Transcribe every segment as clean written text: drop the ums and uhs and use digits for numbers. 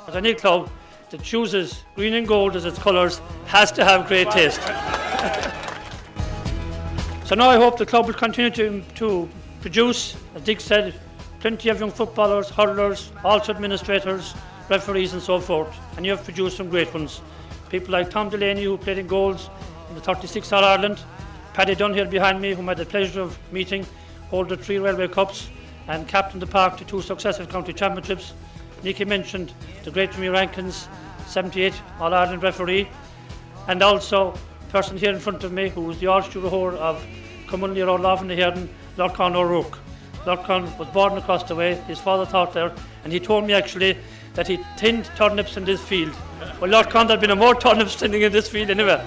As any club that chooses green and gold as its colours has to have great taste. So now I hope the club will continue to produce, as Dick said, plenty of young footballers, hurlers, also administrators, referees and so forth. And you have produced some great ones. People like Tom Delaney, who played in goals in the 36 All-Ireland, Paddy Dunhill behind me, whom I had the pleasure of meeting, holding 3 Railway Cups and captained the park to 2 successive county championships. Nicky mentioned the great Jimmy Rankins, 78 All-Ireland referee, and also a person here in front of me who was the All-Steward of Cummunly Road Loughlin Hearden, Lorcan O'Rourke. Lorcan was born across the way, his father taught there, and he told me actually that he tinned turnips in this field. Well, Lorcan, there'd been more turnips tinning in this field anyway.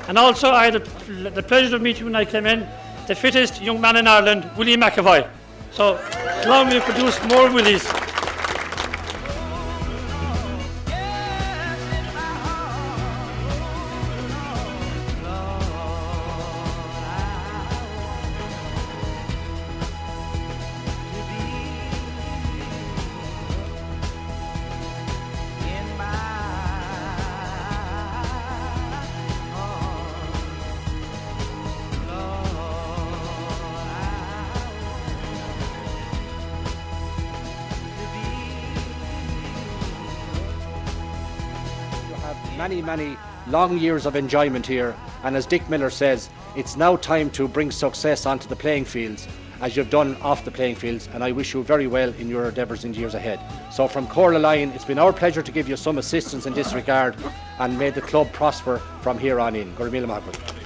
And also I had the pleasure of meeting when I came in the fittest young man in Ireland, Willie McAvoy. So long may we produce more Willies. Many long years of enjoyment here, and as Dick Miller says, it's now time to bring success onto the playing fields as you've done off the playing fields, and I wish you very well in your endeavours in the years ahead. So from Corla Line, it's been our pleasure to give you some assistance in this regard, and may the club prosper from here on in. Gurmila Mahbub.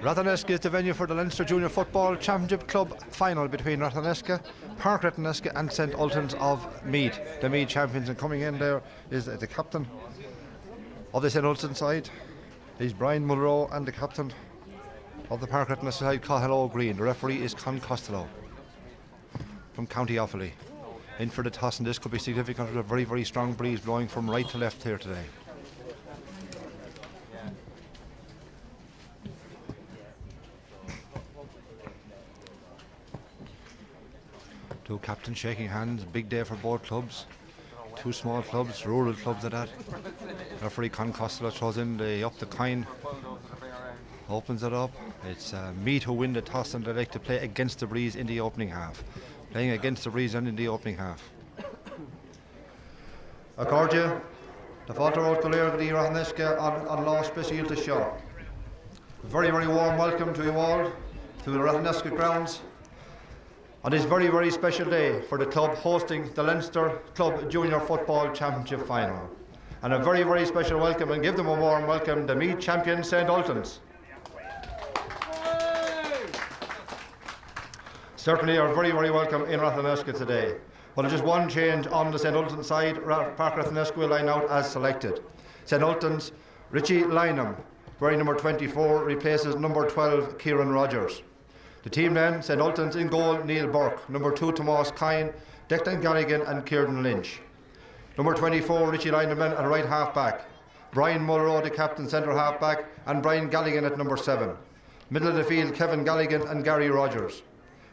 Ratheniska is the venue for the Leinster Junior Football Championship Club final between Ratheniska, Park Ratheniska and St Ultans of Meath, the Meath champions. And coming in there is the captain of the St Ultan side is Brian Mulrow, and the captain of the Park Ratheniska side, Cahill Green. The referee is Con Costello from County Offaly. In for the toss, and this could be significant with a very, very strong breeze blowing from right to left here today. Two captains shaking hands, big day for both clubs. Two small clubs, rural clubs at that. Referee Con Costello throws in the up the coin, opens it up. It's Meath who win the toss, and they like to play against the breeze in the opening half. Playing against the breeze and in the opening half. Accordia, the Falter Road Galer Gadi Ratheniska on Law Special to show. Very, very warm welcome to you all to the Ratheniska grounds on this very, very special day for the club hosting the Leinster Club Junior Football Championship Final. And a very, very special welcome, and give them a warm welcome, the Meath champion St Ultans. Certainly are very, very welcome in Ratheniska today. Well, there's just one change on the St Ultan side. Park Ratheniska will line out as selected. St Ultans, Richie Lynham, wearing number 24, replaces number 12, Kieran Rogers. The team then, St Ultans in goal, Neil Burke. Number 2, Tomas Kine, Declan Galligan and Kieran Lynch. Number 24, Richie Lynham at right half back. Brian Mulrow, the captain, centre half back, and Brian Galligan at number 7. Middle of the field, Kevin Galligan and Gary Rogers.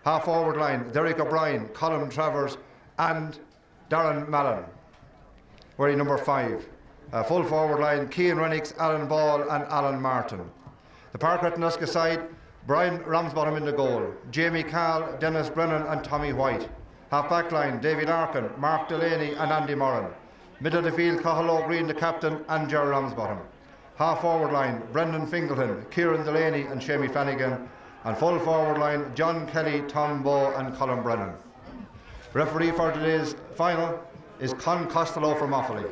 Half forward line, Derek O'Brien, Colin Travers and Darren Mallon, wearing number 5. Full forward line, Cian Rennicks, Alan Ball and Alan Martin. The Park Ratheniska side, Brian Ramsbottom in the goal, Jamie Cahill, Dennis Brennan and Tommy White. Half back line, David Larkin, Mark Delaney and Andy Moran. Middle of the field, Cahill Green, the captain, and Ger Ramsbottom. Half forward line, Brendan Fingleton, Kieran Delaney and Shamie Flanagan. And full forward line, John Kelly, Tom Bowe and Colin Brennan. Referee for today's final is Con Costello from Offaly.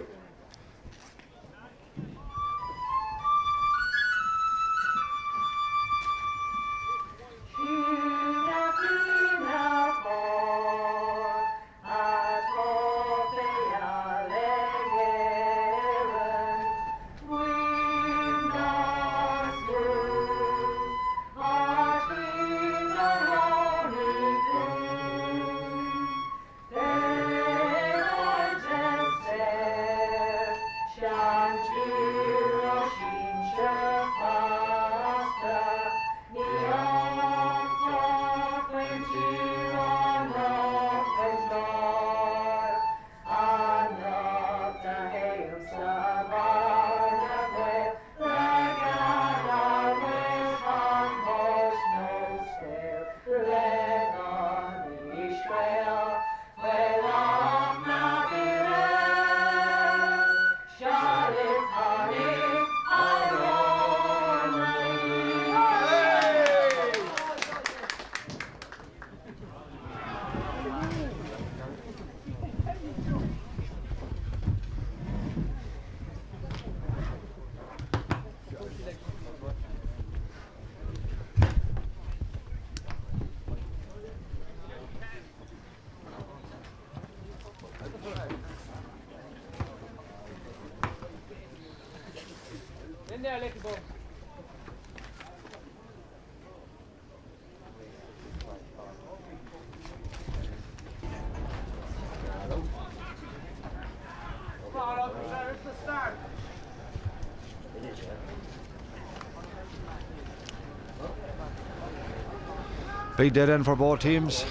Big dead end for both teams.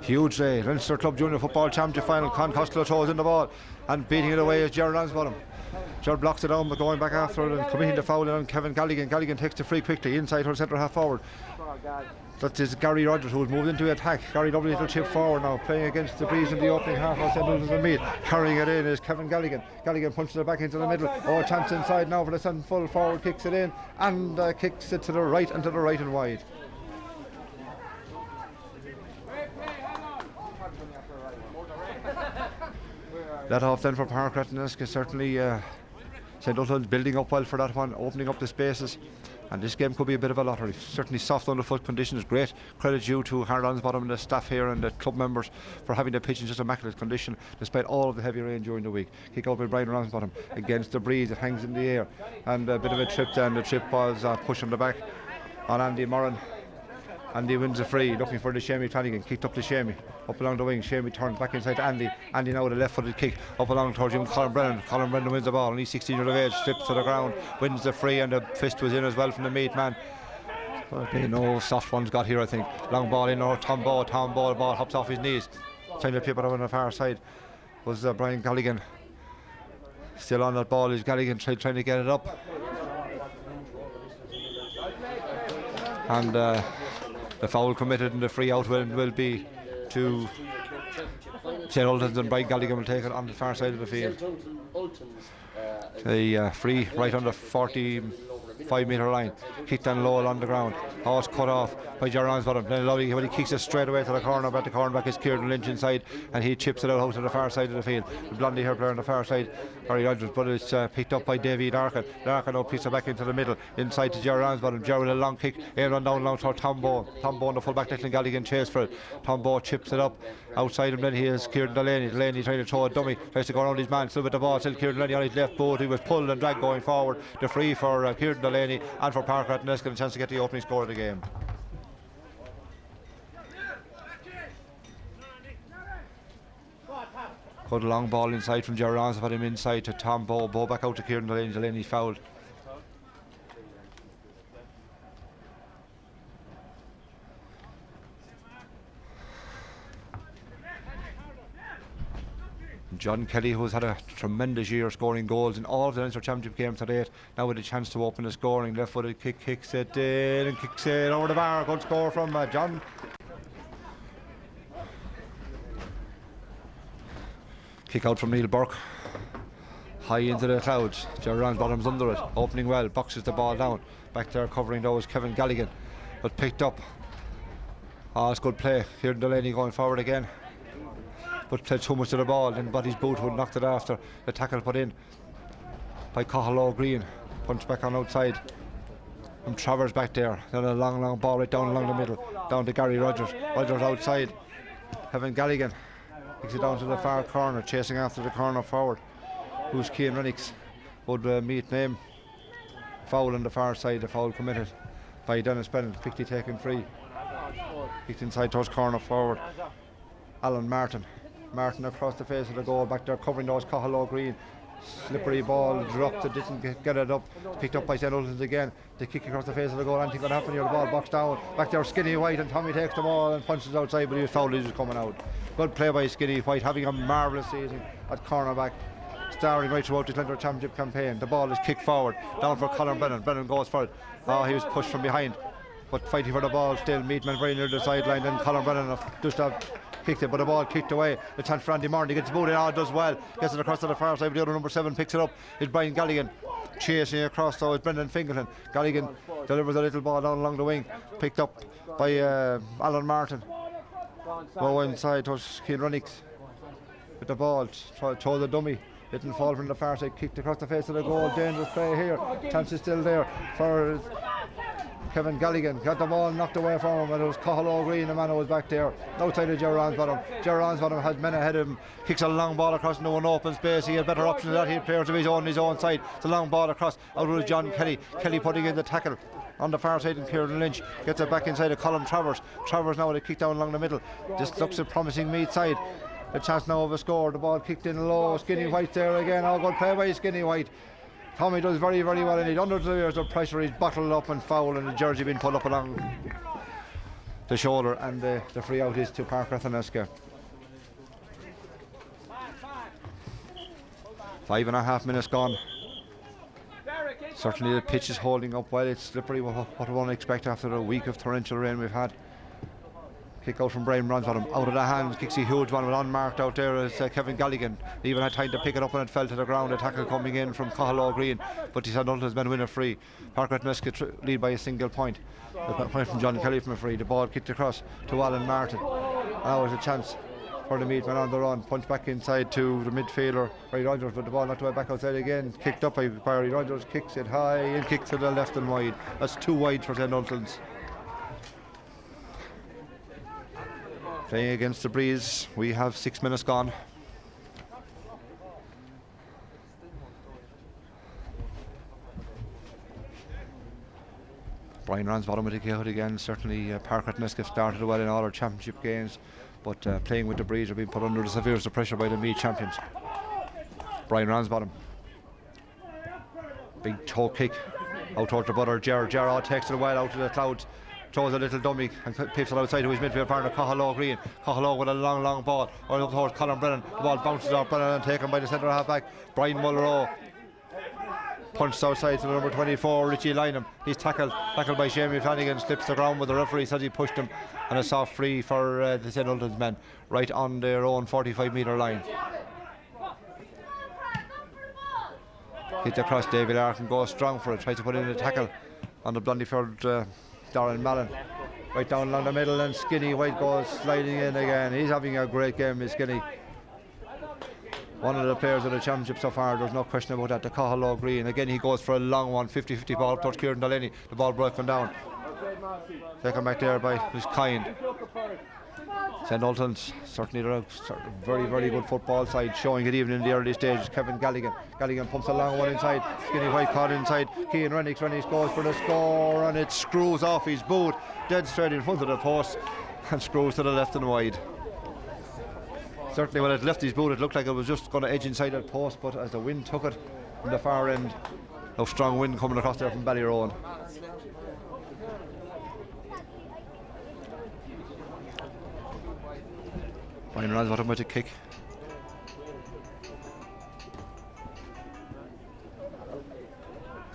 Huge day. Leinster Club Junior Football Championship final. Con Costello throws in the ball and beating it away is Gerard Lansbottom. Gerard blocks it down but going back after it and committing the foul on Kevin Galligan. Galligan takes the free quickly inside her centre half forward. That is Gary Rogers who's moved into attack. Gary lovely little chip forward now, playing against the breeze in the opening half of St. Ultan and Meath. Carrying it in is Kevin Galligan. Galligan punches it back into the middle. Oh, chance inside now for the St. Full forward, kicks it in and kicks it to the right and to the right and wide. Let off then for Park Ratheniska. Certainly St. Ultan's building up well for that one, opening up the spaces, and this game could be a bit of a lottery. Certainly soft underfoot conditions. Great credit due to Harlan's bottom and the staff here and the club members for having the pitch in just immaculate condition despite all of the heavy rain during the week. Kick out by Brian Ramsbottom against the breeze. It hangs in the air and a bit of a trip then. The trip was push on the back on Andy Moran. Andy wins a free, looking for the Shamey Flanagan, kicked up to Shamey, up along the wing. Shamey turns back inside to Andy. Andy now with a left-footed kick up along towards him. Colin Brennan. Colin Brennan wins the ball, and he's 16 years of age, slips to the ground, wins the free, and the fist was in as well from the Meath man. Okay, no soft ones got here, I think. Long ball in, or Tom Ball, the ball hops off his knees. Trying to pip it on the far side was Brian Galligan. Still on that ball is Galligan trying to get it up. And the foul committed and the free out will be to St. Ultan's, and Brian Galligan will take it on the far side of the field. The free right on the 45-metre line, kicked down low along the ground. Oh, it's cut off by Gerard Lansbottom. Then lovely when he kicks it straight away to the corner, but the cornerback is Kieran Lynch inside, and he chips it out to the far side of the field. The blondie hair player on the far side, Barry Rogers, but it's picked up by Davy Larkin. Larkin now picks it back into the middle, inside to Gerard Lansbottom. Gerard with a long kick, run down long to Tom Bowe. Tom Bowe and the fullback Declan Galligan chase for it. Tom Bowe chips it up outside him. Then he is Kieran Delaney. Delaney trying to throw a dummy, tries to go around his man, still with the ball. Still Kieran Delaney on his left boot. He was pulled and dragged going forward. The free for Kieran Delaney and for Park Ratheniska, a chance to get the opening score of the game. Put a long ball inside from Gerard Lansbottom, put him inside to Tom Bowe. Bowe back out to Kieran Delaney. Delaney fouled. John Kelly, who's had a tremendous year scoring goals in all of the Leinster Championship games to date, now with a chance to open the scoring. Left-footed kick, kicks it in and kicks it over the bar. Good score from John. Kick out from Neil Burke. High into the clouds. Gerard Bottom's under it. Opening well. Boxes the ball down. Back there covering those Kevin Galligan. But picked up. Oh, it's good play. Kieran Delaney going forward again. But played too much to the ball. Then Body's boot would knocked it after. The tackle put in by Cahill Green. Punch back on outside. From Travers back there. Then a long ball right down along the middle. Down to Gary Rogers. Rogers outside. Kevin Galligan. Kicks it down to the far corner, chasing after the corner forward, who's Cian Rennicks. Would Meath name. Foul on the far side, the foul committed by Dennis Bennett, quickly taken free. Kicked inside towards corner forward. Alan Martin. Martin across the face of the goal, back there covering those Cahill Green. Slippery ball, dropped it, didn't get it up. Picked up by St. Ultan's again. The kick across the face of the goal, anything going to happen here. The ball boxed down. Back there, Skinny White, and Tommy takes the ball and punches outside, but he was fouled, he was coming out. Good play by Skinny White, having a marvellous season at cornerback, starring right throughout the Leinster Championship campaign. The ball is kicked forward, down for Colin Brennan. Brennan goes for it. Oh, he was pushed from behind, but fighting for the ball still. Meatman very near the sideline, then Colin Brennan just kicked it, but the ball kicked away. The chance for Andy Moran, he gets the boot in, does well, gets it across to the far side. The other number 7 picks it up, it's Brian Galligan chasing across, so it's Brendan Fingleton. Galligan delivers a little ball down along the wing, picked up by Alan Martin. Go inside towards Cian Rennicks with the ball, throw the dummy, didn't fall from the far side, kicked across the face of the goal. Dangerous play here, chance is still there for Kevin Galligan got the ball knocked away from him, and it was Cathal Green, the man who was back there outside of Ger Ransbottom. Ger Ransbottom had men ahead of him, kicks a long ball across into an open space. He had better options than that. He had players of his own side. It's a long ball across, out was John Kelly. Kelly putting in the tackle on the far side, and Kieran Lynch gets it back inside of Colin Travers. Travers now with a kick down along the middle. This looks a promising Meath side. A chance now of a score. The ball kicked in low. Skinny White there again. All good play by Skinny White. Tommy does very, very well indeed. Under the years of pressure, he's bottled up and foul, and the jersey being pulled up along the shoulder, and the free out is to Park Ratheniska. 5.5 minutes gone. Certainly the pitch is holding up well. It's slippery, what we won't expect after a week of torrential rain we've had. Kick out from Brian Ransbottom, out of the hands, kicks a huge one, with unmarked out there as Kevin Galligan. He even had time to pick it up when it fell to the ground. A tackle coming in from Cathal Green, but he said Ultan's men win a free. Park Ratheniska lead by a single point. A point from John Kelly from a free. The ball kicked across to Alan Martin. Now there's a chance for the Meath man on the run. Punch back inside to the midfielder, Barry Rogers, but the ball knocked away back outside again. Kicked up by Barry Rogers, kicks it high and kicks to the left and wide. That's too wide for St Ultan's. Playing against the breeze, we have 6 minutes gone. Brian Ransbottom with a kick out again. Certainly Park Ratheniska started well in all our championship games, but playing with the breeze are being put under the severest of pressure by the Meath champions. Brian Ransbottom. Big toe kick out towards the butter. Gerard takes it well out to the clouds. Throws a little dummy and pips it outside to his midfield partner Cathal Green. Cathal with a long ball right up towards Colin Brennan. The ball bounces off Brennan and taken by the centre half back Brian Mulrow. Punched outside to the number 24 Richie Lynham. He's tackled by Jamie Flanagan, slips the ground, but the referee says he pushed him, and a soft free for the St Ultan's men right on their own 45-metre line. Hits across. David Larkin goes strong for it, tries to put in a tackle on the Blundyford Darren Mallon, right down along the middle, and Skinny White goes sliding in again. He's having a great game, is Skinny. One of the players of the championship so far, there's no question about that. The Cathal Green, again he goes for a long one, 50-50 ball towards Kieran Delaney. The ball broken down, taken back there by Miss Kind. St Ultan's, certainly they're a very, very good football side, showing it even in the early stages. Kevin Galligan pumps a long one inside. Skinny White caught inside. Cian Rennick goes for the score, and it screws off his boot dead straight in front of the post and screws to the left and wide. Certainly when it left his boot, it looked like it was just going to edge inside that post, but as the wind took it from the far end, no strong wind coming across there from Ballyrowan. Brian Ransbottom with a kick.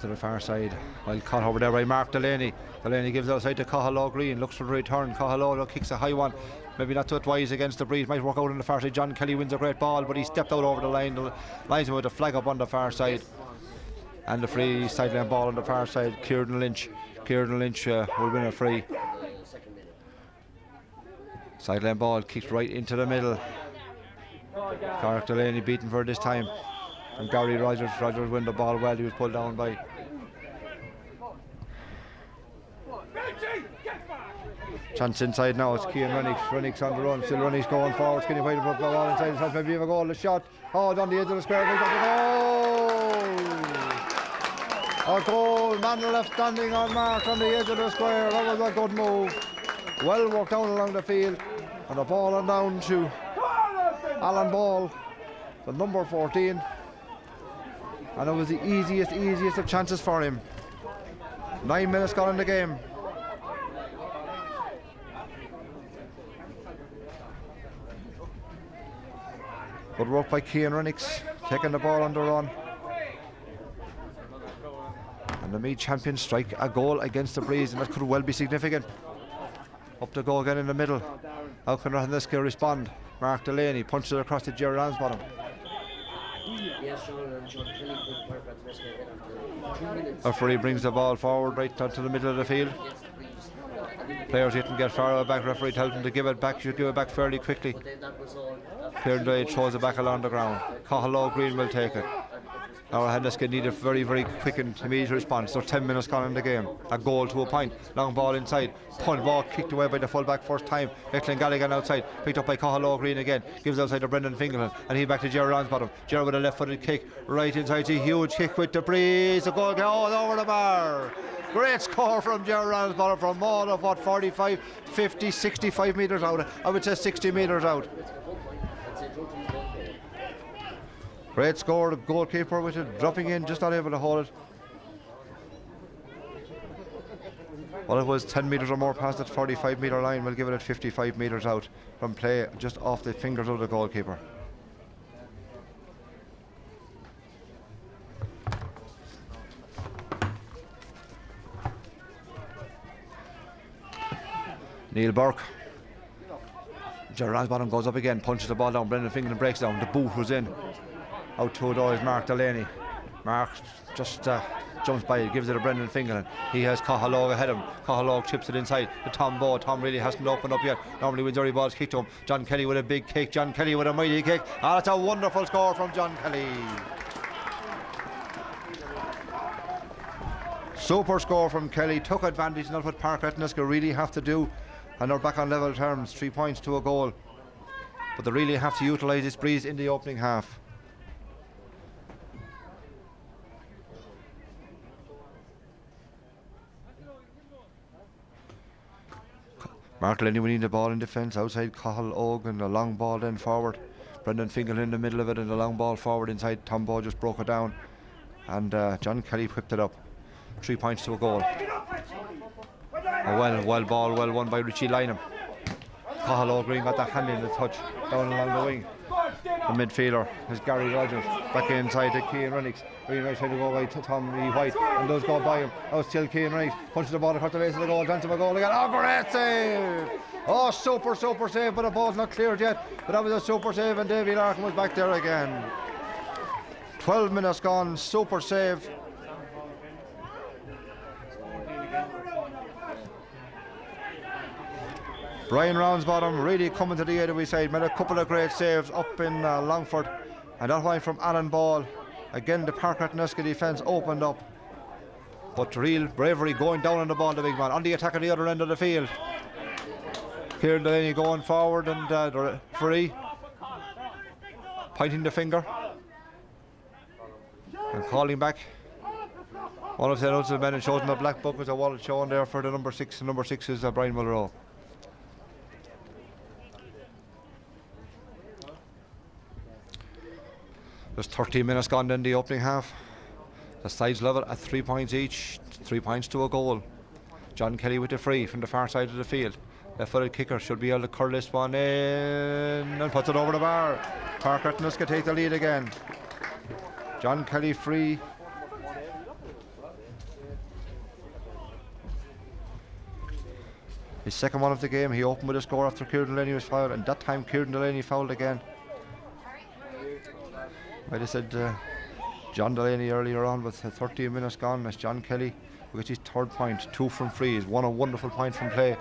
To the far side, well caught over there by Mark Delaney. Delaney gives it outside to Cathal Green, looks for the return. Cathal kicks a high one, maybe not too wise against the breeze, might work out on the far side. John Kelly wins a great ball, but he stepped out over the line. The linesman with a flag up on the far side, and the free sideline ball on the far side. Kieran Lynch will win a free. Sideline ball kicked right into the middle. Carrick Delaney beaten for this time, and Gary Rogers win the ball well. He was pulled down by chance inside now. It's Cian Rennick's on the run. Still Rennick's going forward. Skinny White above the ball inside his hands. Maybe have a goal. The shot. Oh, down the edge of the square. A goal. Man left standing unmarked on the edge of the square. That was a good move. Well worked down along the field. And the ball on down to Alan Ball, the number 14. And it was the easiest of chances for him. 9 minutes gone in the game. Good work by Cian Rennick, taking the ball on the run. And the Meath champions strike a goal against the breeze, and that could well be significant. Up to go again in the middle. How can Ratheniska respond? Mark Delaney punches it across to Jerry Ransbottom. Referee brings the ball forward right down to the middle of the field. Players didn't get far back. Referee tells them to give it back. Should give it back fairly quickly. Kieran Day throws it back along the ground. Cathal Green will take it. Ratheniska need a very, very quick and immediate response. So 10 minutes gone in the game. A goal to a point. Long ball inside. Punt ball kicked away by the full-back first time. Declan Galligan outside. Picked up by Cathal Green again. Gives outside to Brendan Fingerland. And he back to Jerry Ransbottom. Jerry with a left-footed kick. Right inside. A huge kick with the breeze. A goal goes over the bar. Great score from Jerry Ransbottom from all of 45, 50, 65 metres out. I would say 60 metres out. Great score, the goalkeeper with it, dropping in, just not able to hold it. Well, it was 10 metres or more past that 45 metre line. We'll give it at 55 metres out from play, just off the fingers of the goalkeeper. Neil Burke. Gerard Ransbottom goes up again, punches the ball down. Brendan Fingerland breaks down. The boot was in. Out to it is Mark Delaney. Mark just jumps by it, gives it to Brendan Fingerland. He has Cathal ahead of him. Cathal chips it inside to Tom Bowe. Tom really hasn't opened up yet. Normally when Derry ball's kicked to him. John Kelly with a big kick. John Kelly with a mighty kick. That's a wonderful score from John Kelly. Super score from Kelly. Took advantage, not what Park Ratheniska really have to do. And they're back on level terms. 3 points to a goal. But they really have to utilise this breeze in the opening half. Mark Lenny winning the ball in defence. Outside Cathal Ogan, a long ball then forward. Brendan Fingal in the middle of it and a long ball forward inside. Tom Bowe just broke it down. And John Kelly whipped it up. 3 points to a goal. Well ball, well won by Richie Lynham. Cathal Green got the hand in the touch down along the wing. The midfielder is Gary Rogers. Back inside to Cian Rennicks. Green right trying to go by to Tom E. White and does go by him. Oh, still Cian Rennicks. Punches the ball across the base of the goal. Johnson a goal again. Oh, great save! Oh, super save, but the ball's not cleared yet. But that was a super save and Davy Larkin was back there again. 12 minutes gone. Super save. Brian Ransbottom really coming to the aid of his side, made a couple of great saves up in Longford, and that went from Alan Ball. Again, the Park Ratheniska defence opened up, but real bravery going down on the ball, the big man, on the attack at the other end of the field. Kieran Delaney going forward and the referee pointing the finger and calling back. All of the men and shows in the black book was a wallet shown there for the number 6, and number 6 is Brian Mulrow. There's 13 minutes gone in the opening half. The sides level at 3 points each, 3 points to a goal. John Kelly with the free from the far side of the field. Left-footed kicker should be able to curl this one in and puts it over the bar. Park Ratheniska take the lead again. John Kelly free. His second one of the game. He opened with a score after Kieran Delaney was fouled, and that time Kieran Delaney fouled again. I just said John Delaney earlier on with 13 minutes gone. That's John Kelly who gets his third point, 2 from free. He's won a wonderful point from play.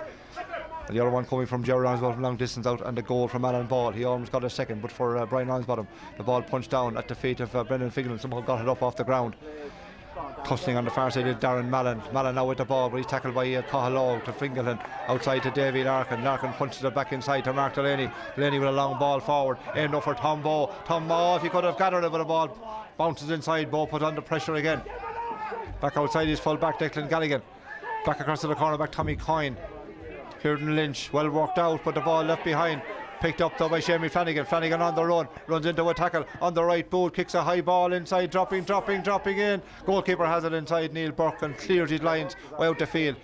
And the other one coming from Jerry Ransbottom from long distance out, and the goal from Alan Ball. He almost got a second, but for Brian Ransbottom, the ball punched down at the feet of Brendan Fingal. Somehow got it up off the ground. Tussling on the far side is Darren Mallon. Mallon now with the ball, but he's tackled by Cathal to Fingal, outside to Davy Larkin. Larkin punches it back inside to Mark Delaney. Delaney with a long ball forward. End up for Tom Bowe. Tom Bowe, if he could have gathered it, but the ball bounces inside. Bowe put under pressure again. Back outside his full back Declan Galligan. Back across to the corner back Tommy Coyne. Kieran Lynch, well worked out, but the ball left behind. Picked up though by Shamie Flanagan. Flanagan on the run, runs into a tackle on the right boot, kicks a high ball inside, dropping in. Goalkeeper has it inside, Neil Burke, and clears his lines way out the field.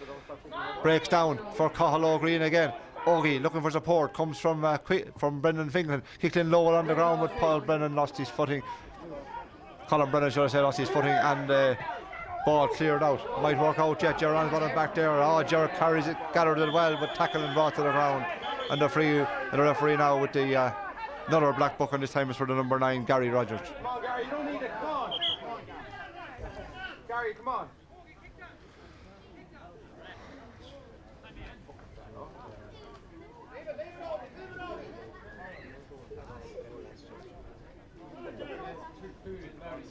Breaks down for Cathal Green again. Ogie looking for support, comes from Brendan Fingal, kicked in lower on the ground, but Paul Brennan lost his footing. Colin Brennan should have said lost his footing, and ball cleared out. Might work out yet. Gerard's got it back there. Oh, Gerard carries it, gathered it well, but tackle and brought to the ground. And the referee now with the another black book, and this time is for the number 9, Gary Rogers. Come on, Gary, you don't need it. Come on. Gary, come on.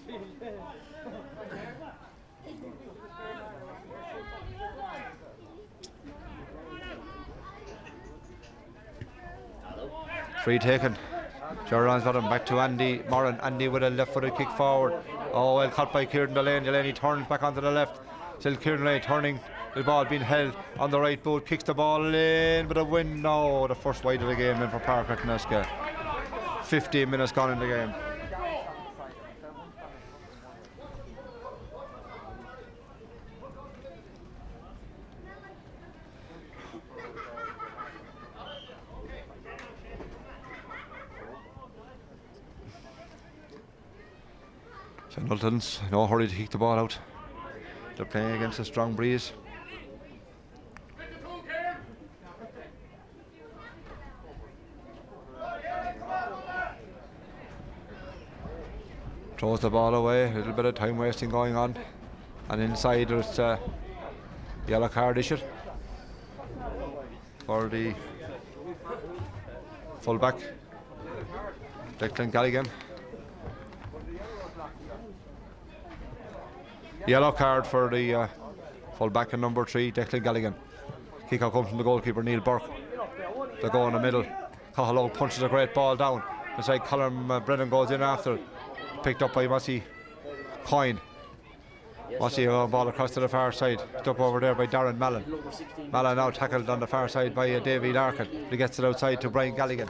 Leave it. Free taken. Gerard's got him back to Andy Moran. Andy with a left-footed kick forward. Oh, well caught by Kieran Delaney. Delaney turns back onto the left. Still Kieran Delaney turning. The ball being held on the right boot. Kicks the ball in, but a win. No, the first wide of the game then for Park Ratheniska. 15 minutes gone in the game. St Ultan's no hurry to kick the ball out. They're playing against a strong breeze. Throws the ball away, a little bit of time wasting going on. And inside there's yellow card issued for the fullback, Declan Galligan. Yellow card for the full-back in number 3, Declan Galligan. Kick out comes from the goalkeeper, Neil Burke. They go in the middle. Cahalog punches a great ball down. Inside, Colin Brennan goes in after. Picked up by Massey Coyne. Massey ball across to the far side. Picked up over there by Darren Mallon. Mallon now tackled on the far side by Davy Larkin. He gets it outside to Brian Galligan.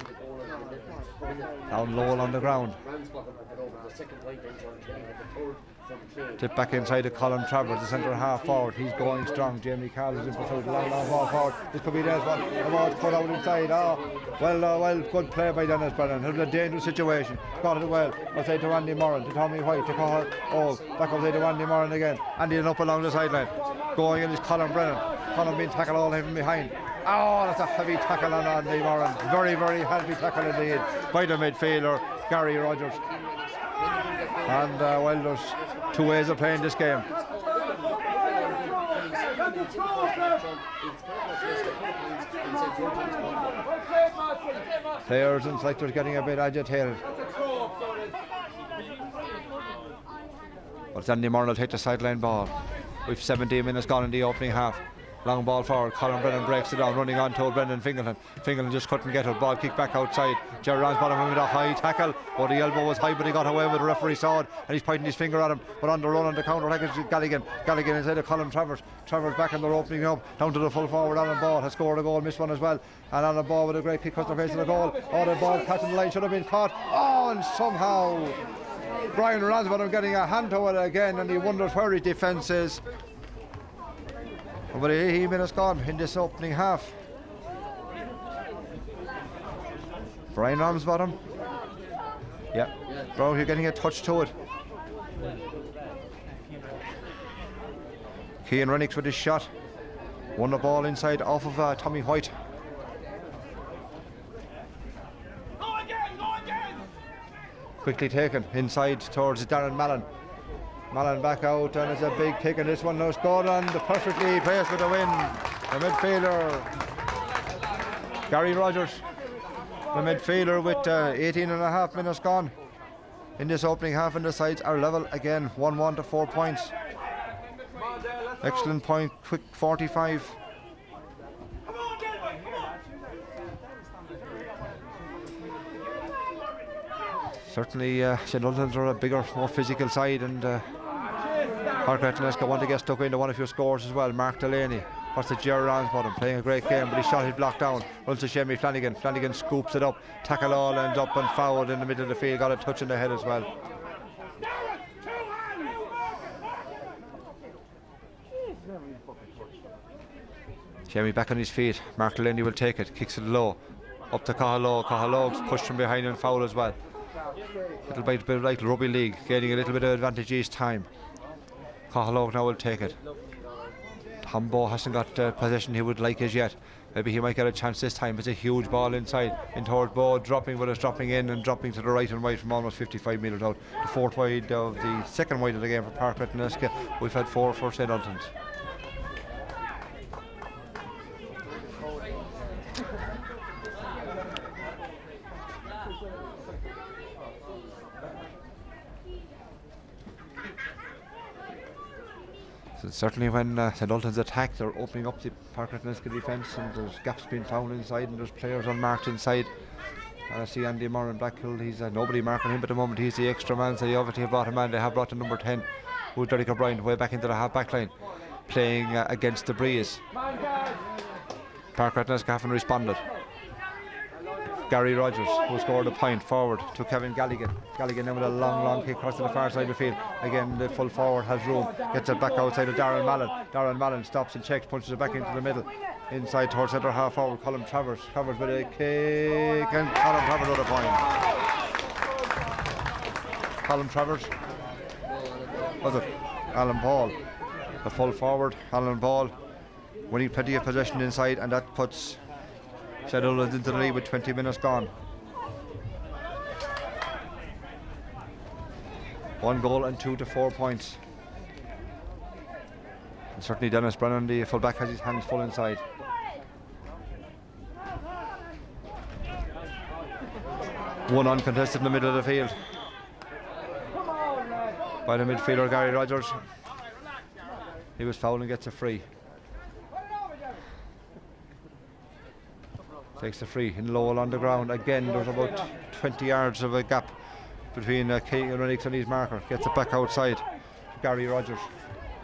Down low on the ground. Tip back inside to Colin Travers, the centre half forward. He's going strong. Jamie Carl is in pursuit. Long ball forward. This could be theirs one. The ball's put out inside. Well, good play by Dennis Brennan. It was a dangerous situation. Got it well. Outside to Andy Moran, to Tommy White, to Cahill. Back outside to Andy Moran again. Andy up along the sideline. Going in is Colin Brennan. Colin being tackled all from behind. That's a heavy tackle on Andy Moran. Very, very heavy tackle indeed by the midfielder, Gary Rogers. And there's two ways of playing this game. Players and selectors getting a bit agitated. But Andy Moran will take the sideline ball. We've 17 minutes gone in the opening half. Long ball forward, Colin Brennan breaks it down, running on to Brendan Fingleton. Fingleton just couldn't get it, ball kicked back outside. Jerry Ransbottom with a high tackle. The elbow was high, but he got away with the referee saw it, and he's pointing his finger at him. But on the run on the counter attack is Galligan. Galligan inside of Colin Travers. Travers back in the opening up, down to the full forward. Alan Ball has scored a goal, missed one as well. And Alan Ball with a great kick across the face of the goal. The ball catching the line, should have been caught. And somehow Brian Ransbottom getting a hand to it again, and he wonders where his defence is. But 18 minutes gone in this opening half. Brian Ramsbottom. Yeah, bro, you're getting a touch to it. Cian Rennicks with his shot. Won the ball inside off of Tommy White. Go again! Quickly taken inside towards Darren Mallon. Mallon back out, and it's a big kick, and this one now scored on the perfectly placed with a win. The midfielder, Gary Rogers, the midfielder with 18 and a half minutes gone in this opening half, and the sides are level again, 1-1 to 4 points. Excellent point, quick 45. Certainly St Ultan's are a bigger, more physical side, and Park Ratheniska want to get stuck into one of your scores as well. Mark Delaney, what's the Jerry Ransbottom, playing a great game, but his shot is blocked down. Runs to Shemi Flanagan. Flanagan scoops it up. Tackle all ends up and fouled in the middle of the field. Got a touch in the head as well. Shemi back on his feet. Mark Delaney will take it. Kicks it low. Up to Cahalog. Cahalog's pushed from behind and foul as well. Little bit like rugby league, gaining a little bit of advantage each time. Cahalog now will take it. Tombo hasn't got possession he would like as yet. Maybe he might get a chance this time. It's a huge ball inside in towards Bow, dropping, but it's dropping in and dropping to the right and wide from almost 55 metres out. The fourth wide of the second wide of the game for Park Ratheniska. We've had 4 for St Ultan's. So certainly when St Ultan's attack, they're opening up the Park Ratheniska defence, and there's gaps being found inside, and there's players unmarked inside. And I see Andy Moran Blackhill, he's nobody marking him at the moment, he's the extra man, so they obviously have brought him on. They have brought the number 10, who's Derek O'Brien, way back into the half back line, playing against the breeze. Park Ratheniska haven't responded. Gary Rogers, who scored a point, forward to Kevin Galligan. Galligan then with a long kick across to the far side of the field. Again, the full forward has room, gets it back outside of Darren Mallon. Darren Mallon stops and checks, punches it back into the middle. Inside towards centre half forward, Colin Travers. Travers with a kick, and Colin Travers with a point. Colin Travers. Was it? Alan Ball. The full forward, Alan Ball, winning plenty of possession inside, and that puts St. Ultan's into the lead with 20 minutes gone. 1 goal and 2 to 4 points. And certainly Dennis Brennan, the full-back, has his hands full inside. One uncontested in the middle of the field by the midfielder Gary Rogers. He was fouled and gets a free. Takes the free in Lowell on the ground. Again, there's about 20 yards of a gap between Keegan Renix and his marker. Gets it back outside to Gary Rogers.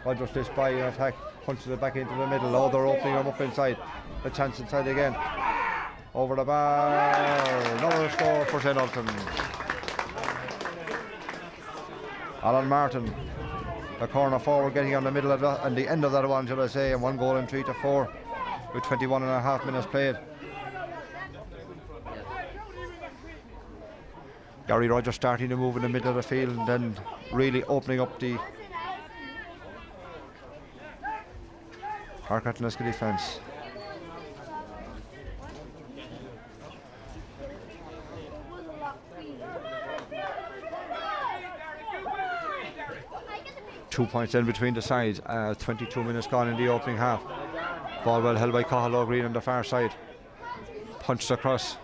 Rogers slips by an attack, punches it back into the middle. Oh, they're opening him up inside. A chance inside again. Over the bar. Another score for St. Ultan. Alan Martin, the corner forward, getting on the middle of that, and the end of that one, shall I say, and 1 goal and 3 to 4 with 21.5 minutes played. Gary Rogers starting to move in the middle of the field and then really opening up the Park Ratheniska defence. Two points in between the sides, 22 minutes gone in the opening half. Ball well held by Cathal Green on the far side. Punched across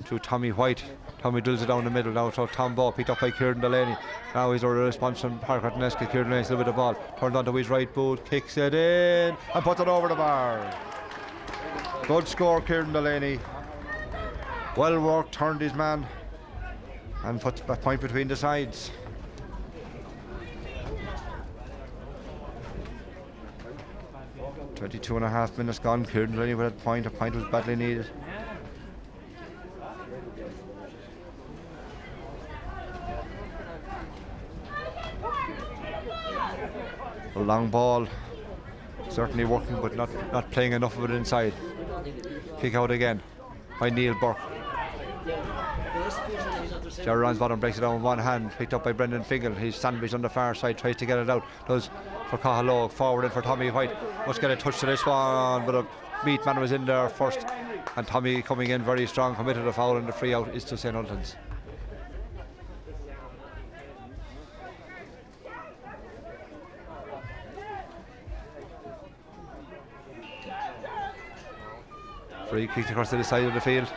to Tommy White. Tommy drills it down the middle now, so Tom Ball picked up by Kieran Delaney. Now he's ordered a response from Park Ratheniska. Kieran Delaney still with the ball, turned onto his right boot, kicks it in and puts it over the bar. Good score, Kieran Delaney. Well worked, turned his man and puts a point between the sides. .5 minutes gone. Kieran Delaney with a point was badly needed. A long ball, certainly working, but not playing enough of it inside. Kick out again by Neil Burke. Jerry Ransbottom breaks it down with one hand, picked up by Brendan Fingal. He's sandwiched on the far side, tries to get it out. Does for Cathal, forward in for Tommy White. Must get a touch to this one, but a Meath man was in there first. And Tommy coming in very strong, committed a foul, and the free out is to St. Ultan's. Free kicked across to the side of the field.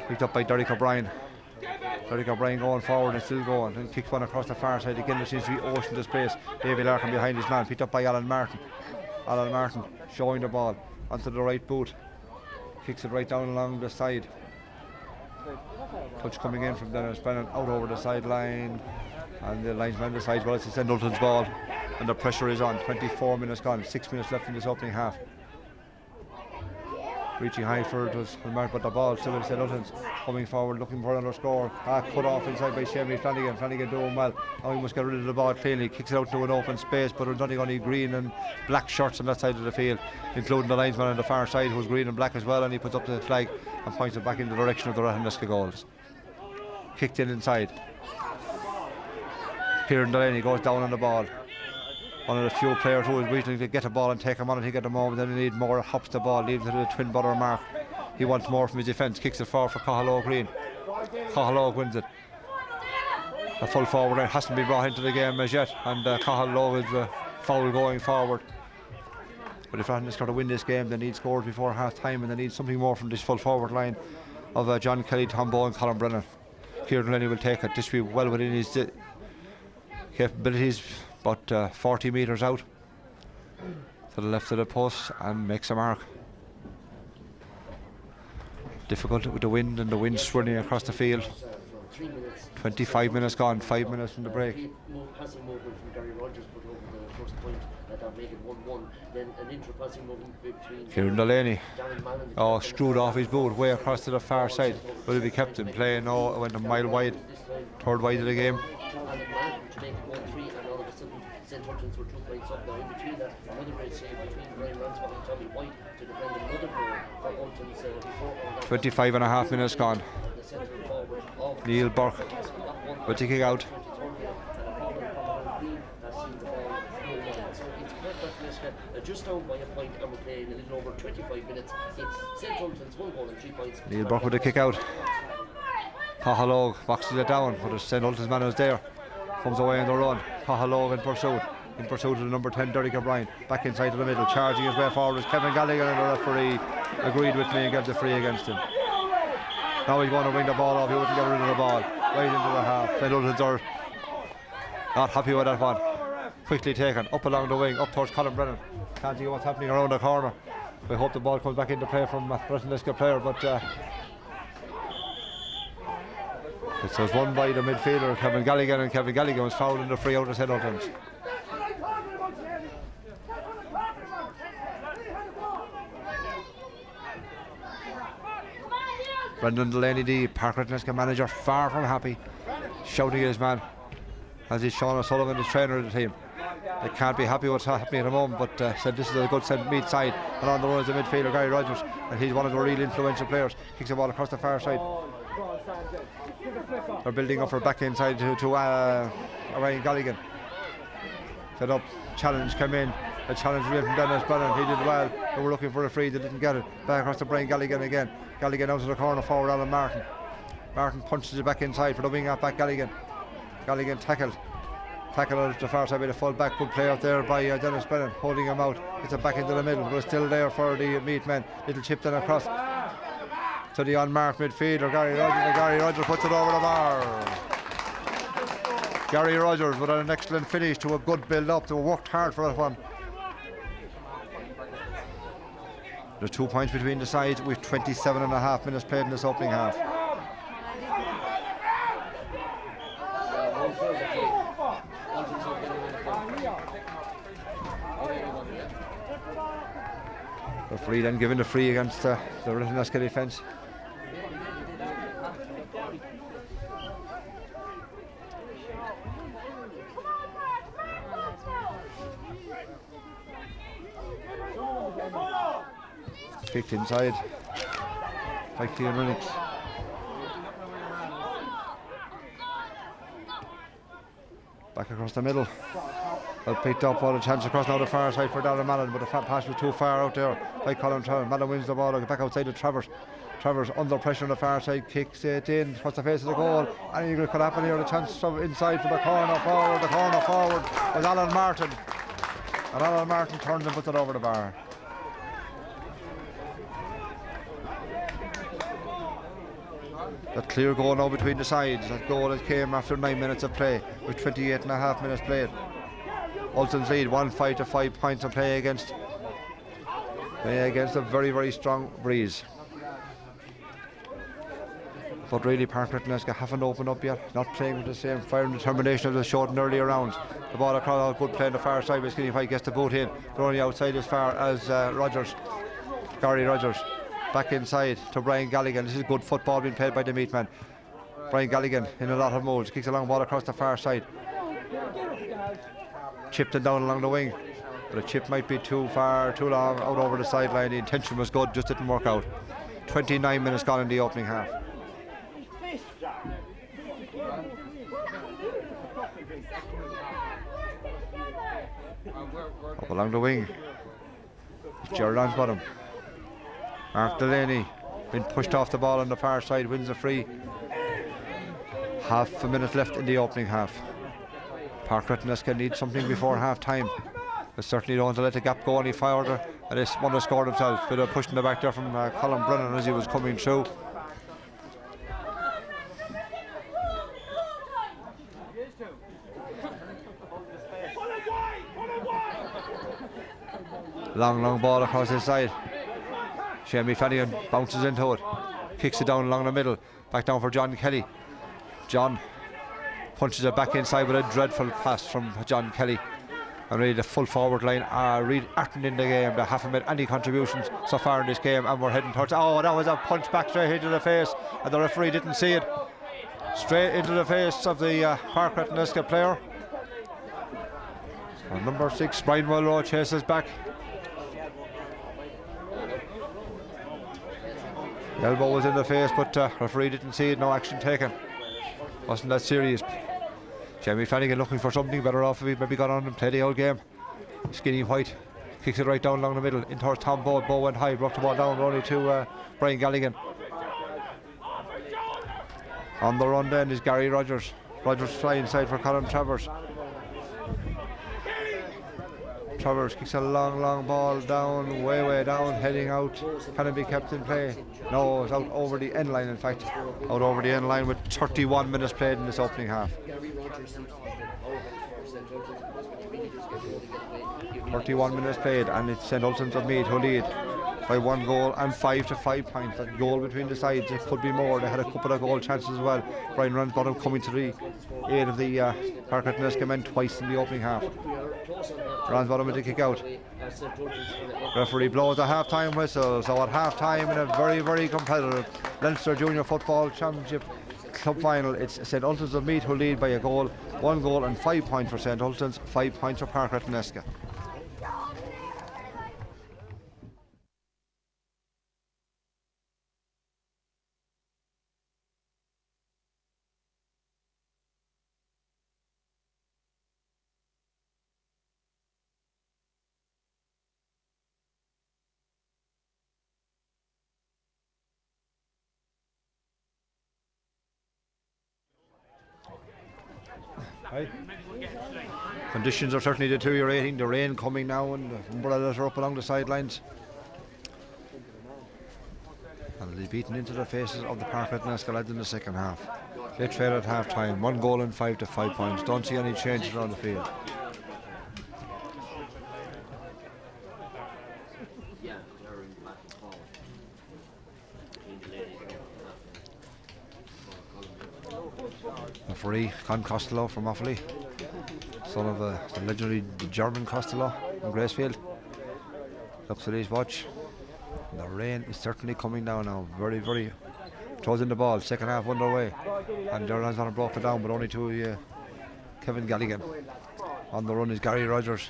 Picked up by Derek O'Brien. Derek O'Brien going forward and still going. And kicks one across the far side. Again, there seems to be ocean displace. Davy Larkin behind his man. Picked up by Alan Martin. Alan Martin showing the ball onto the right boot. Kicks it right down along the side. Touch coming in from Dennis Brennan out over the sideline. And the linesman decides, well, it's St. Ultan's ball. And the pressure is on. 24 minutes gone. 6 minutes left in this opening half. Reaching high for it was Mark, but the ball still in St. Ultan's. Coming forward, looking for another score. Cut off inside by Shamey Flanagan. Flanagan doing well. Now he must get rid of the ball cleanly. Kicks it out to an open space, but there's nothing only green and black shirts on that side of the field, including the linesman on the far side who's green and black as well, and he puts up the flag and points it back in the direction of the Ratheniska goals. Kicked in inside. Kieran Delaney goes down on the ball. One of the few players who is willing to get a ball and take him on and he get the moment, then he need more, hops the ball, leaves it to the twin brother Mark. He wants more from his defence, kicks it forward for Cathal Green. Cathal wins it. A full forward line hasn't been brought into the game as yet, and Cathal is foul going forward. But if Ratheniska got to win this game, they need scores before half time, and they need something more from this full forward line of John Kelly, Tom Bowe and Colin Brennan. Kieran Lenny will take it. This will be well within his capabilities. About 40 metres out to the left of the post and makes a mark. Difficult with the wind and the wind swirling across the field. 25 minutes gone, 5 minutes from the break. Passing movement from Gary Rogers put over the first point that made it 1-1. Then an intra-passing movement between Kieran Delaney screwed off his boot way across to the far side, but if he kept him playing, it went a mile wide, third wide of the game. And it managed to make it 1-3, and all of a sudden St. Ultans were 2 points up. Now in between that, another great save between Brian Ransford and Tommy White to defend another goal for Ultans before all that. 25 and a half minutes gone. The centre forward of Neil Burke with the kick out. Just down by a point, and we're playing a little over 25 minutes. It's St. Ultans 1 goal and 3 points. Neil Burke with the kick out. Cahalog boxes it down, but the St. Ultans man is there. Comes away on the run. Cahalog in pursuit. In pursuit of the number 10, Derek O'Brien. Back inside to the middle, charging his way forward is Kevin Gallagher, and the referee agreed with me and gave the free against him. Now he's going to bring the ball off. He wouldn't get rid of the ball. Right into the half. St. Ultans are not happy with that one. Quickly taken up along the wing, up towards Colin Brennan. Can't see what's happening around the corner. We hope the ball comes back into play from a Ratheniska player, but it says one by the midfielder Kevin Gallagher, and Kevin Gallagher was fouled in the free out of St. Ultans. Brendan Delaney, the Park Ratheniska manager, far from happy, shouting at his man as he's Sean O'Sullivan, his trainer of the team. They can't be happy with what's happening at the moment, but said this is a good Meath side, and on the run is the midfielder Gary Rogers, and he's one of the real influential players. Kicks the ball across the far side. They're building up for back inside to Ryan Galligan. Set up, challenge came in. A challenge came from Dennis Brennan. He did well. They were looking for a free, they didn't get it. Back across to Brian Galligan again. Galligan out to the corner forward, Alan Martin. Martin punches it back inside for the wing out back Galligan. Galligan tackled out to the far side by the full back. Good play out there by Dennis Brennan, holding him out. It's a back into the middle, but it's still there for the Meath men. Little chip then across to the unmarked midfielder Gary Rogers, and Gary Rogers puts it over the bar. Gary Rogers with an excellent finish to a good build up. They worked hard for that one. There's 2 points between the sides with 27 and a half minutes played in this opening half. Referee then giving the free against the Ratheniska defence. Kicked inside by Clean Renix. Back across the middle. Well picked up, all the chance across now the far side for Darren Mallon, but the pass was too far out there by Colin Travers. Mallon wins the ball, back outside to Travers. Travers under pressure on the far side, kicks it in, across the face of the goal. Anything could happen here, the chance from inside for the corner forward. The corner forward was Alan Martin. And Alan Martin turns and puts it over the bar. That clear goal now between the sides. That goal that came after 9 minutes of play with 28 and a half minutes played. Ultan's lead 1-5 to 5 points of play against a very, very strong breeze. But really Park Ratheniska haven't opened up yet, not playing with the same fire and determination as they showed in earlier rounds. The ball across, good play on the far side by Skinny Fight, gets the boot in. They're only outside as far as Gary Rogers. Back inside to Brian Galligan. This is good football being played by the Meath man. Brian Galligan in a lot of moves, kicks a long ball across the far side. Chipped it down along the wing, but the chip might be too far, too long, out over the sideline. The intention was good, just didn't work out. 29 minutes gone in the opening half. Up along the wing, Gerard Lansbottom. Mark Delaney been pushed off the ball on the far side, wins a free. Half a minute left in the opening half. Park Ratheniska need something before half time. They certainly don't want to let the gap go any farther, and they want to score themselves. Bit of pushing the back there from Colin Brennan as he was coming through. Long ball across his side. Jamie Flanagan bounces into it. kicks it down along the middle, back down for John Kelly. John punches it back inside with a dreadful pass from John Kelly. And really the full forward line are really acting in the game. They haven't made any contributions so far in this game, and we're heading towards, oh, that was a punch back straight into the face, and the referee didn't see it. Straight into the face of the Park Ratheniska player. And number 6, Brian Mulrow, chases back. The elbow was in the face, but referee didn't see it, no action taken. Wasn't that serious. Jamie Flanagan looking for something better off if he maybe got on and played the whole game. Skinny White kicks it right down along the middle in towards Tom Bowe. Bowe went high, brought the ball down only to Brian Galligan. On the run then is Gary Rogers. Rogers fly inside for Colin Travers. Travers kicks a long ball down, way down, heading out. Can it be kept in play? No, it's out over the end line, in fact. Out over the end line with 31 minutes played in this opening half. 31 minutes played, and it's St Ultan's of Meath who lead by 1 goal and 5 to 5 points. That goal between the sides, it could be more. They had a couple of goal chances as well. Brian Ransbottom coming to the aid of the Park Ratheniska men twice in the opening half. Ransbottom with the kick out. Referee blows a half-time whistle. So at half-time in a very competitive Leinster Junior Football Championship Club final, it's St Ultan's of Meath who lead by a goal. 1 goal and 5 points for St Ultan's, 5 points for Park Ratheniska. Right. Conditions are certainly deteriorating. The rain coming now, and the umbrellas are up along the sidelines. And they'll be beaten into the faces of the Park Ratheniska lads in the second half. They trail at half time, 1 goal and 5 to 5 points. Don't see any changes around the field. Referee Con Costello from Offaly, son of the legendary German Costello in Gracefield. Looks at his watch. The rain is certainly coming down now. Very throws in the ball. Second half underway, and Durlan's on brought it down, but only to Kevin Galligan. On the run is Gary Rogers,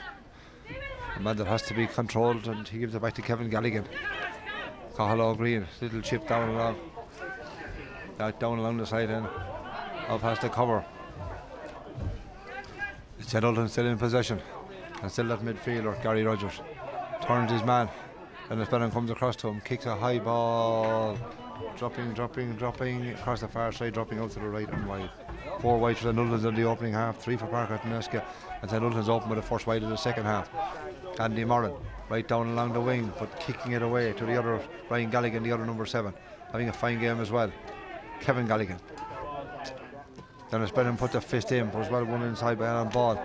a man that has to be controlled, and he gives it back to Kevin Galligan. Cahallow Green, little chip down along the side end. Up past the cover. It's St Ultan still in possession, and still that midfielder Gary Rogers turns his man, and Brennan comes across to him, kicks a high ball, dropping across the far side, dropping out to the right and wide. 4 wide for St Ultan's in the opening half, 3 for Park Ratheniska, and St Ultan's open with the first wide of the second half. Andy Moran right down along the wing, but kicking it away to the other Brian Galligan, the other number 7, having a fine game as well. Kevin Galligan. Dennis Brennan put the fist in, but was well won inside by Alan Ball.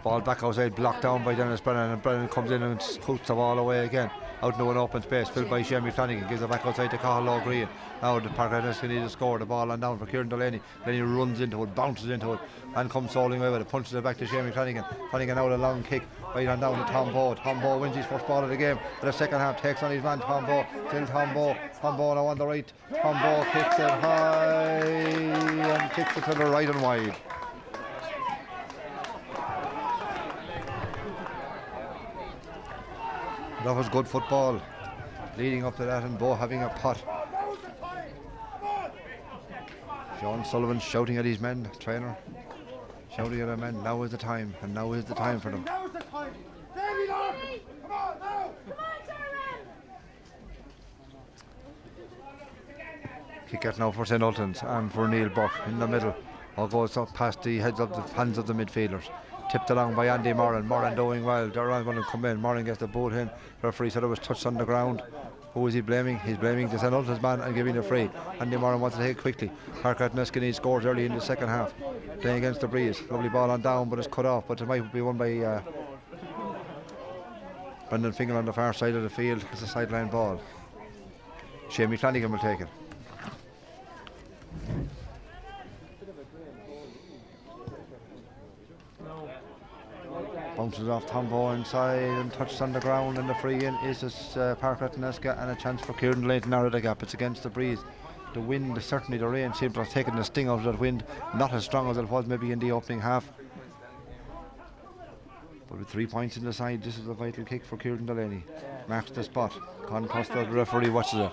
Ball back outside, blocked down by Dennis Brennan, and Brennan comes in and scoots the ball away again. Out into an open space, filled by Jamie Flanagan, gives it back outside to Cahallow Green. Now the Park Ratheniska need to score, the ball and down for Kieran Delaney. Then he runs into it, bounces into it, and comes soling away with it, punches it back to Jamie Flanagan. Flanagan out a long kick, right on down to Tom Bowe. Tom Bowe wins his first ball of the game, but the second half takes on his man Tom Bowe. Still Tom Bowe now on the right. Tom Bowe kicks it high and kicks it to the right and wide. That was good football leading up to that, and Bowe having a pot. Sean Sullivan shouting at his men, trainer shouting at the men, now is the time, and now is the time for them. Now's the time. David, on! Come on, now! Kick it now for St Ultan's and for Neil Burke in the middle. All goes up past the hands of the midfielders. Tipped along by Andy Moran. Moran doing well. Durran going to come in. Moran gets the boot in. The referee said it was touched on the ground. Who is he blaming? He's blaming the St Ultan's man and giving the free. Andy Moran wants to take it quickly. Park Ratheniska needs scores early in the second half. Playing against the breeze. Lovely ball on down, but it's cut off. But it might be won by Brendan Fingal on the far side of the field. It's a sideline ball. Jamie Flanagan will take it. Bounces off Tombo inside and touches on the ground, and the free in is Park Ratheniska, and a chance for Kieran Delaney to narrow the gap. It's against the breeze. The wind, certainly the rain, seems to have taken the sting out of that wind. Not as strong as it was maybe in the opening half. But with 3 points in the side, this is a vital kick for Kieran Delaney. Marks the spot. Con Costa, the referee, watches it.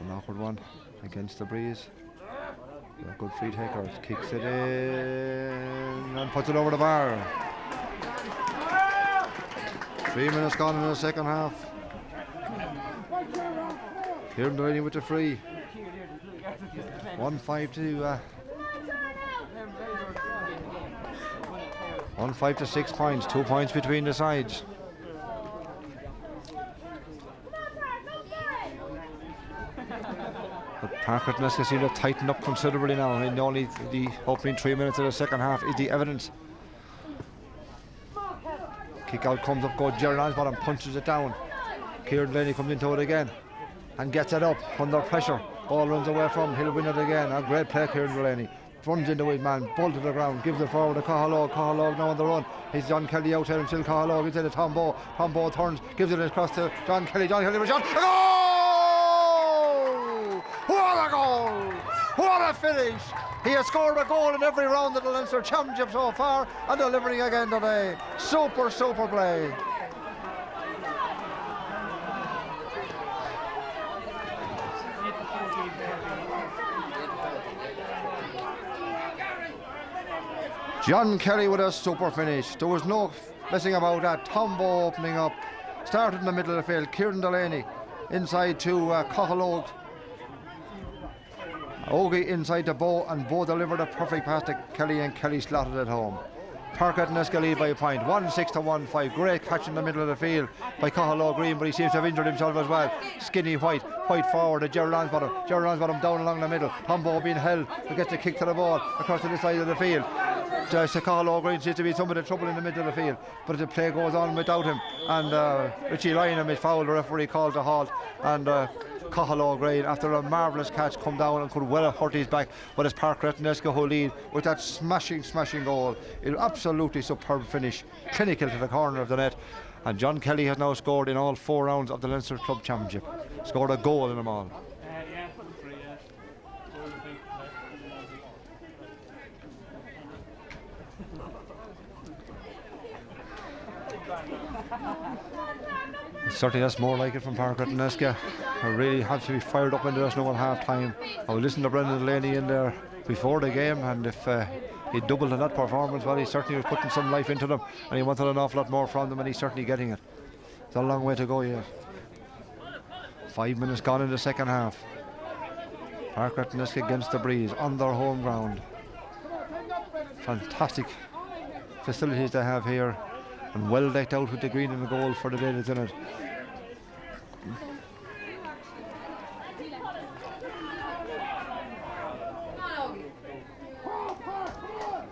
An awkward one against the breeze. A good free taker. Kicks it in and puts it over the bar. 3 minutes gone in the second half. Kieran Delaney with the free. 1-5 to 1-5 to 6 points. 2 points between the sides. But Park Ratheniska seem to have tightened up considerably now. I mean, only the opening 3 minutes of the second half is the evidence. Kick out comes up, goes Jerry Lansbottom, punches it down. Kieran Delaney comes into it again and gets it up under pressure. Ball runs away from him, he'll win it again. A great play, Kieran Delaney. Runs into his man, ball to the ground, gives it forward to Cahalog. Cahalog now on the run. He's John Kelly out there until Cahalog is in to Tombo. Tombo turns, gives it across to John Kelly. John Kelly with a shot. A goal! What a goal! What a finish! He has scored a goal in every round of the Leinster Championship so far, and delivering again today. Super play. John Kelly with a super finish. There was no messing about that. Tombo opening up. Started in the middle of the field. Kieran Delaney inside to Cahalog. Ogie inside to Bo, and Bo delivered a perfect pass to Kelly, and Kelly slotted it home. Park Ratheniska lead by a point, 1-6 to 1-5. Great catch in the middle of the field by Cahalog Green, but he seems to have injured himself as well. Skinny White forward to Gerald Lansbottom. Gerald Lansbottom down along the middle. Tombo being held to get the kick to the ball across to the side of the field. Cahalog Green seems to be some of the trouble in the middle of the field, but the play goes on without him, and Richie Lynham is fouled. The referee calls a halt, and Cahalog Green, after a marvellous catch, come down and could well have hurt his back, but it's Park Ratheniska who lead with that smashing goal. An absolutely superb finish, clinical to the corner of the net, and John Kelly has now scored in all 4 rounds of the Leinster Club Championship. Scored a goal in them all. Certainly that's more like it from Park Ratheniska. I really have to be fired up into this now at half time. I will listen to Brendan Delaney in there before the game, and if he doubled in that performance, well, he certainly was putting some life into them, and he wanted an awful lot more from them, and he's certainly getting it. It's a long way to go yet. 5 minutes gone in the second half. Park Ratheniska against the breeze on their home ground. Fantastic facilities they have here, and well decked out with the green and the gold for the day that's in it.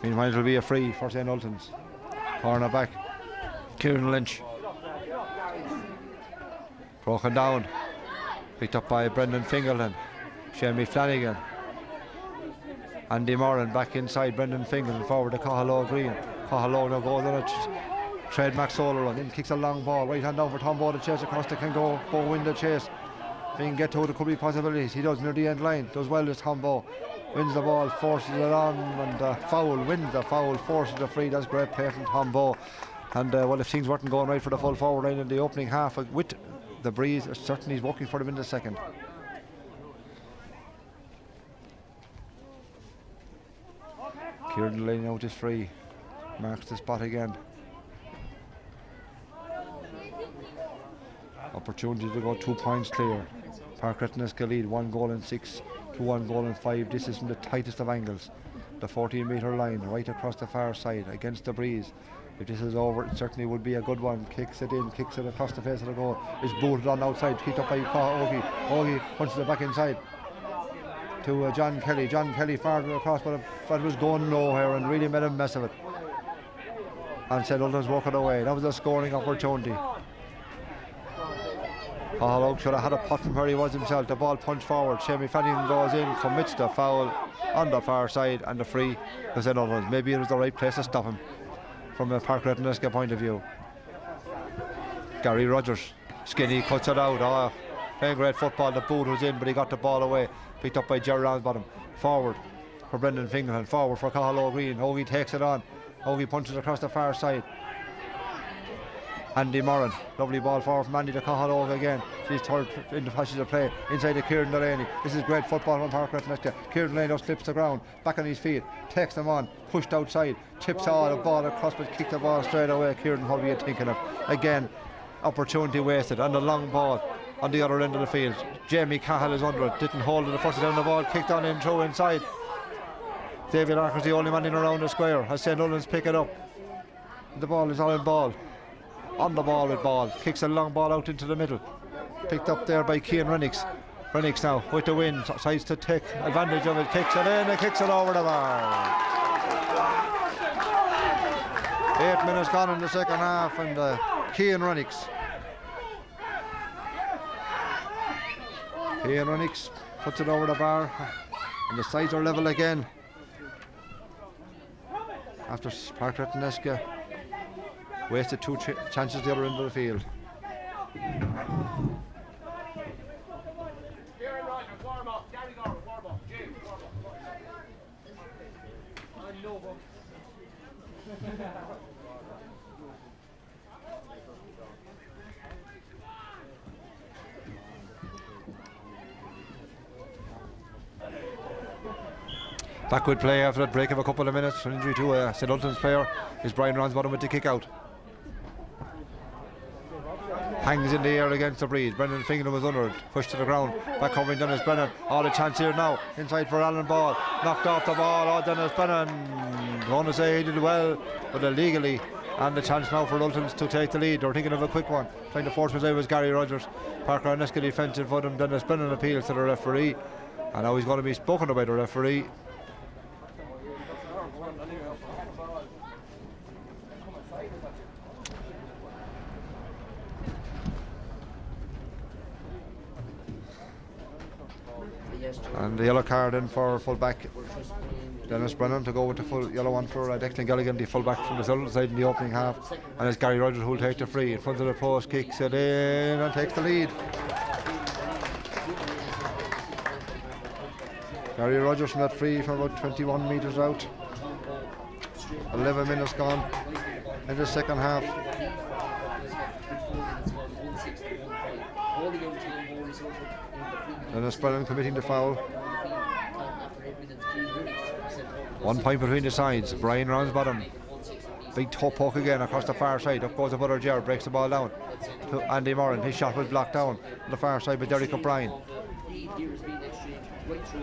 Meanwhile, it'll be a free for St. Ultan's. Corner back, Kieran Lynch. Broken down, picked up by Brendan Fingleton. Jamie Flanagan. Andy Moran back inside. Brendan Fingleton forward to Cahalog Green. Cahalog now goes on a trademark solo run. In kicks a long ball. Right hand down for Tombo to chase across the Kengo. Bo win the chase. If he can get to it, there could be possibilities. He does near the end line. Does well as Tombo. Wins the ball, forces it on, and foul, wins the foul, forces the free. That's great play from Tombo. And well, if things weren't going right for the full forward line in the opening half with the breeze, certainly is working for them in the second. Kieran Delaney out is free. Marks the spot again. Opportunity to go 2 points clear. Park Ratheniska lead 1 goal and 6 to 1 goal and 5. This is in the tightest of angles. The 14-metre line right across the far side against the breeze. If this is over, it certainly would be a good one. Kicks it in, kicks it across the face of the goal. It's booted on outside, kicked up by Ogie. Ogie punches it back inside to John Kelly. John Kelly farther across, but it was going nowhere and really made a mess of it. And St. Ultan's walking away. That was a scoring opportunity. Cathal should have had a putt from where he was himself. The ball punched forward. Jamie Flanagan goes in, commits the foul on the far side, and the free was St. Ultan's. Maybe it was the right place to stop him from a Park Ratheniska point of view. Gary Rogers, skinny, cuts it out. Oh, playing great football. The boot was in, but he got the ball away. Picked up by Jerry Ramsbottom. Forward for Brendan Fingerhan. Forward for Cathal O'Green. Hoagie takes it on. Hoagie punches across the far side. Andy Moran, lovely ball forward from Andy to Cathal O'G again. She's third in the passage of play inside to Kieran Delaney. This is great football from Park Ratheniska. Kieran Delaney just slips the ground, back on his feet, takes them on, pushed outside, tips all the ball across, but kicks the ball straight away. Kieran, what were you thinking of? Again, opportunity wasted, and the long ball on the other end of the field. Jamie Cahill is under it, didn't hold it the first time the ball, kicked on in, through inside. David Arker's the only man in around the square, has St. Ultan's pick it up. The ball is on ball. On the ball with ball, kicks a long ball out into the middle, picked up there by Cian Rennicks. Rennicks now with the wind, decides to take advantage of it, kicks it in and kicks it over the bar. 8 minutes gone in the second half, and Cian Rennicks puts it over the bar, and the sides are level again after Park Ratheniska wasted 2 chances the other end of the field. Backward play after that break of a couple of minutes. An injury to a St. Ultan's player is Brian Ransbottom with the kick out. Hangs in the air against the breeze. Brendan Fingerton was under it, pushed to the ground. Back covering Dennis Brennan. All the chance here now. Inside for Alan Ball. Knocked off the ball. Oh, Dennis Brennan. Going to say he did well, but illegally. And the chance now for Ultans to take the lead. They're thinking of a quick one. Trying to force it out was Gary Rogers. Park Ratheniska defensive for them. Dennis Brennan appeals to the referee. And now he's going to be spoken about the referee. And the yellow card in for full-back Dennis Brennan to go with the full yellow one for Declan Gilligan, the full-back from the southern side in the opening half. And it's Gary Rogers who will take the free in front of the post, kicks it in and takes the lead. Gary Rogers from that free from about 21 metres out. 11 minutes gone in the second half. Dennis Brennan committing the foul. 1 point between the sides. Brian Ransbottom. Big toe poke again across the far side. Up goes the Butter Jar, breaks the ball down to Andy Moran. His shot was blocked down on the far side by Derek O'Brien.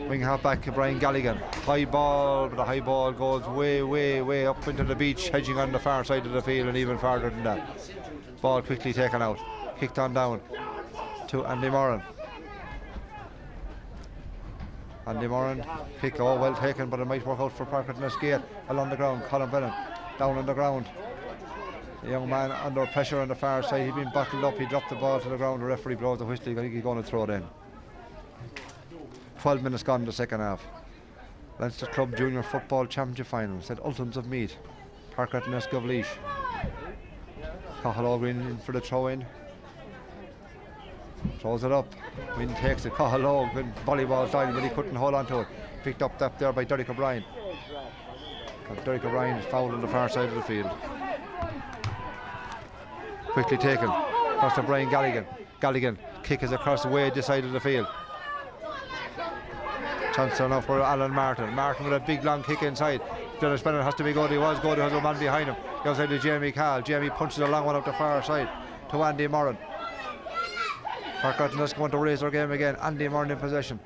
Wing half back to Brian Galligan. High ball, but the high ball goes way up into the beach, hedging on the far side of the field and even farther than that. Ball quickly taken out. Kicked on down to Andy Moran. Andy Moran, kick, oh well taken, but it might work out for Park Ratheniska. Along the ground, Colin Brennan, down on the ground. The young man under pressure on the far side, he'd been bottled up, he dropped the ball to the ground, the referee blows the whistle, I think he's going to throw it in. 12 minutes gone in the second half. Leinster Club Junior Football Championship Final, St. Ultan's of Meath, Park Ratheniska of Laois. Cathal O'Green in for the throw in. Throws it up, Wynn takes it, Cathal O'Green, volleyball style, but he couldn't hold on to it. Picked up that there by Derek O'Brien. And Derek O'Brien is fouled on the far side of the field. Quickly taken, across to Brian Galligan. Galligan, kick is across the way this side of the field. Chance now for Alan Martin. Martin with a big long kick inside. Dennis Brennan has to be good, he was good, he has a man behind him. He goes out to Jamie Cahill. Jamie punches a long one up the far side to Andy Moran. Park Ratheniska want to raise their game again. Andy Moran in possession.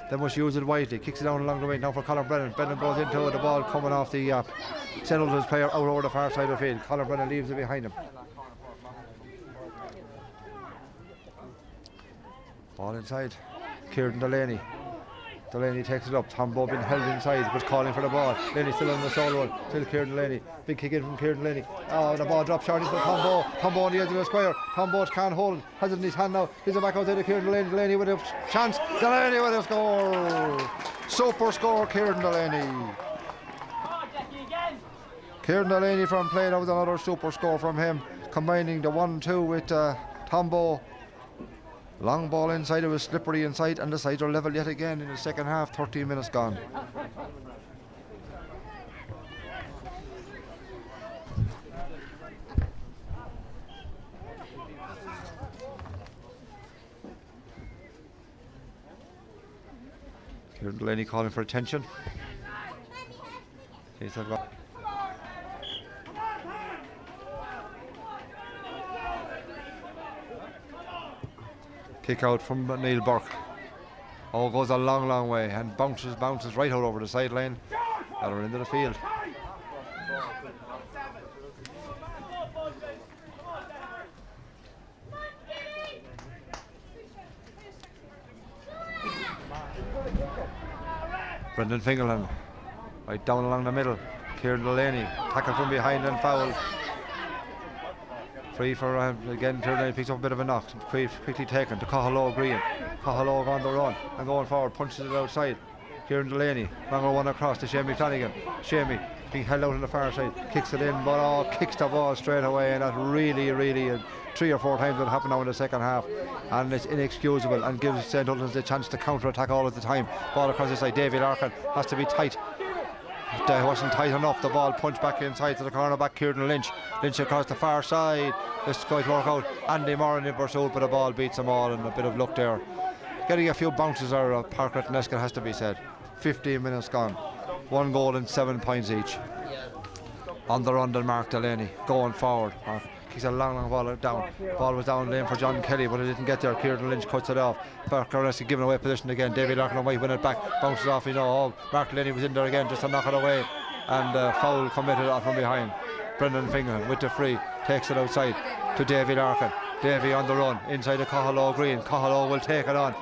They must use it wisely. Kicks it down along the way. Now for Colin Brennan. Brennan goes into it. The ball coming off the St. Ultan's player out over the far side of the field. Colin Brennan leaves it behind him. Ball inside. Kieran Delaney. Delaney takes it up. Tombo being held inside, but calling for the ball. Delaney still on the solo run. Still Kieran Delaney. Big kick in from Kieran Delaney. Oh, the ball drops short into Tombo. Tombo on the edge of the square. Tombo can't hold. Has it in his hand now. Gives it back outside to Kieran Delaney. Delaney with a chance. Delaney with a score. Super score, Kieran Delaney. Kieran Delaney from play. That was another super score from him. Combining the 1-2 with Tombo. Long ball inside, it was slippery inside, and the sides are level yet again in the second half. 13 minutes gone. Kieran Delaney calling for attention. Kick out from Neil Burke. Oh, goes a long way and bounces right out over the sideline. Got her into the field. Brendan Fingerland right down along the middle. Kieran Delaney tackle from behind and foul. Free for again. Kieran picks up a bit of a knock. Quickly taken to Cahaloe Green. Cahaloe on the run and going forward, punches it outside. Kieran Delaney, longer one across to Shamey Flanagan. Shamey being held out on the far side, kicks it in, but kicks the ball straight away, and that really 3 or 4 times will happen now in the second half, and it's inexcusable and gives St. Ultan's the chance to counter-attack all of the time. Ball across the side. Davy Larkin has to be tight. It wasn't tight enough. The ball punched back inside to the cornerback Kieran Lynch. Lynch across the far side. This is going to work out. Andy Moran in pursuit, but the ball beats them all, and a bit of luck there. Getting a few bounces out of Park Ratheniska has to be said. 15 minutes gone. 1 goal and 7 points each. On the run, Mark Delaney going forward. Kicks a long ball down. Ball was down lane for John Kelly, but it didn't get there. Kieran Lynch cuts it off. Park Ratheniska giving away position again. David Larkin might win it back. Bounces off. Mark Delaney was in there again just to knock it away. And foul committed from behind. Brendan Fingerland with the free. Takes it outside to Davy Larkin. Davy on the run inside the Cahaloe Green. Cahaloe will take it on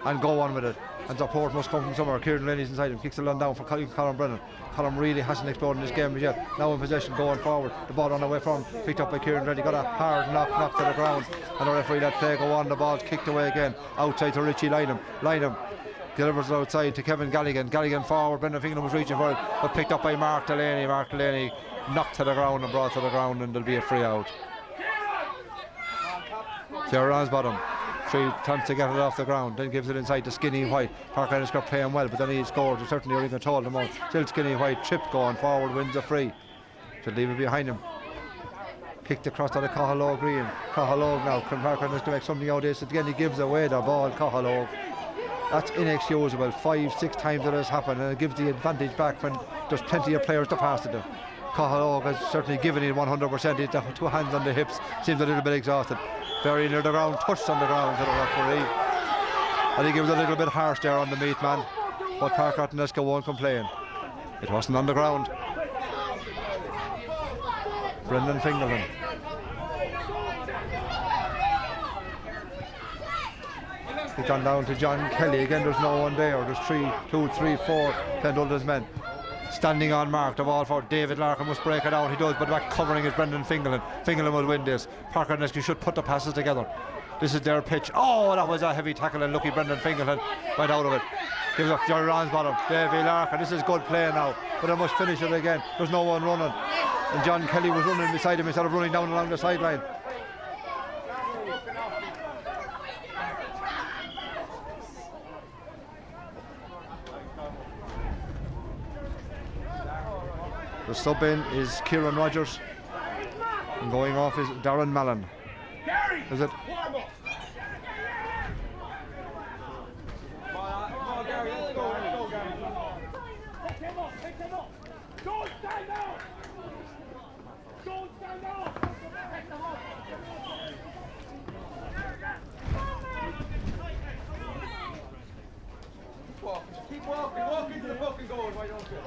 and go on with it. And support must come from somewhere. Kieran Delaney's inside him. Kicks it on down for Colin Brennan. Colin really hasn't exploded in this game yet. Now in possession, going forward. The ball on the way from. Picked up by Kieran Delaney. Got a hard knock to the ground. And the referee let play go on. The ball's kicked away again. Outside to Richie Lynham. Delivers it outside to Kevin Galligan. Galligan forward. Brendan Fingerland was reaching for it, but picked up by Mark Delaney. Mark Delaney knocked to the ground and brought to the ground, and there'll be a free out. Jerry Ransbottom. 3 attempts to get it off the ground, then gives it inside to Skinny White. Park Ratheniska playing well, but then he scored. Certainly only controlled them out. Still Skinny White, tripped going forward, wins a free. Should leave it behind him. Kicked across to the Cahaloe Green. Cahaloe now, can Park Ratheniska make something out of this? Again, he gives away the ball, Cahaloe. That's inexcusable. 5-6 times it has happened, and it gives the advantage back when there's plenty of players to pass to them. Cahaloe has certainly given it 100%. He's 2 hands on the hips, seems a little bit exhausted. Very near the ground, touched on the ground to the referee. I think he was a little bit harsh there on the Meath man, but Park Ratheniska won't complain. It wasn't on the ground. Brendan Fingerland. It's gone down to John Kelly. Again, there's no one there. There's 2, 3, 4 St. Ultan's men standing on mark. The ball for David Larkin must break it out. He does, but back covering is Brendan Fingerland. Fingerland will win this. Park Ratheniska should put the passes together. This is their pitch. Oh, that was a heavy tackle, and lucky Brendan Fingerland went out of it. Gives up Jerry Ransbottom. David Larkin. This is good play now, but they must finish it again. There's no one running, and John Kelly was running beside him instead of running down along the sideline. The sub in is Kieran Rogers, and going off is Darren Mallon. Is it? Keep walking to the fucking goal, why don't you?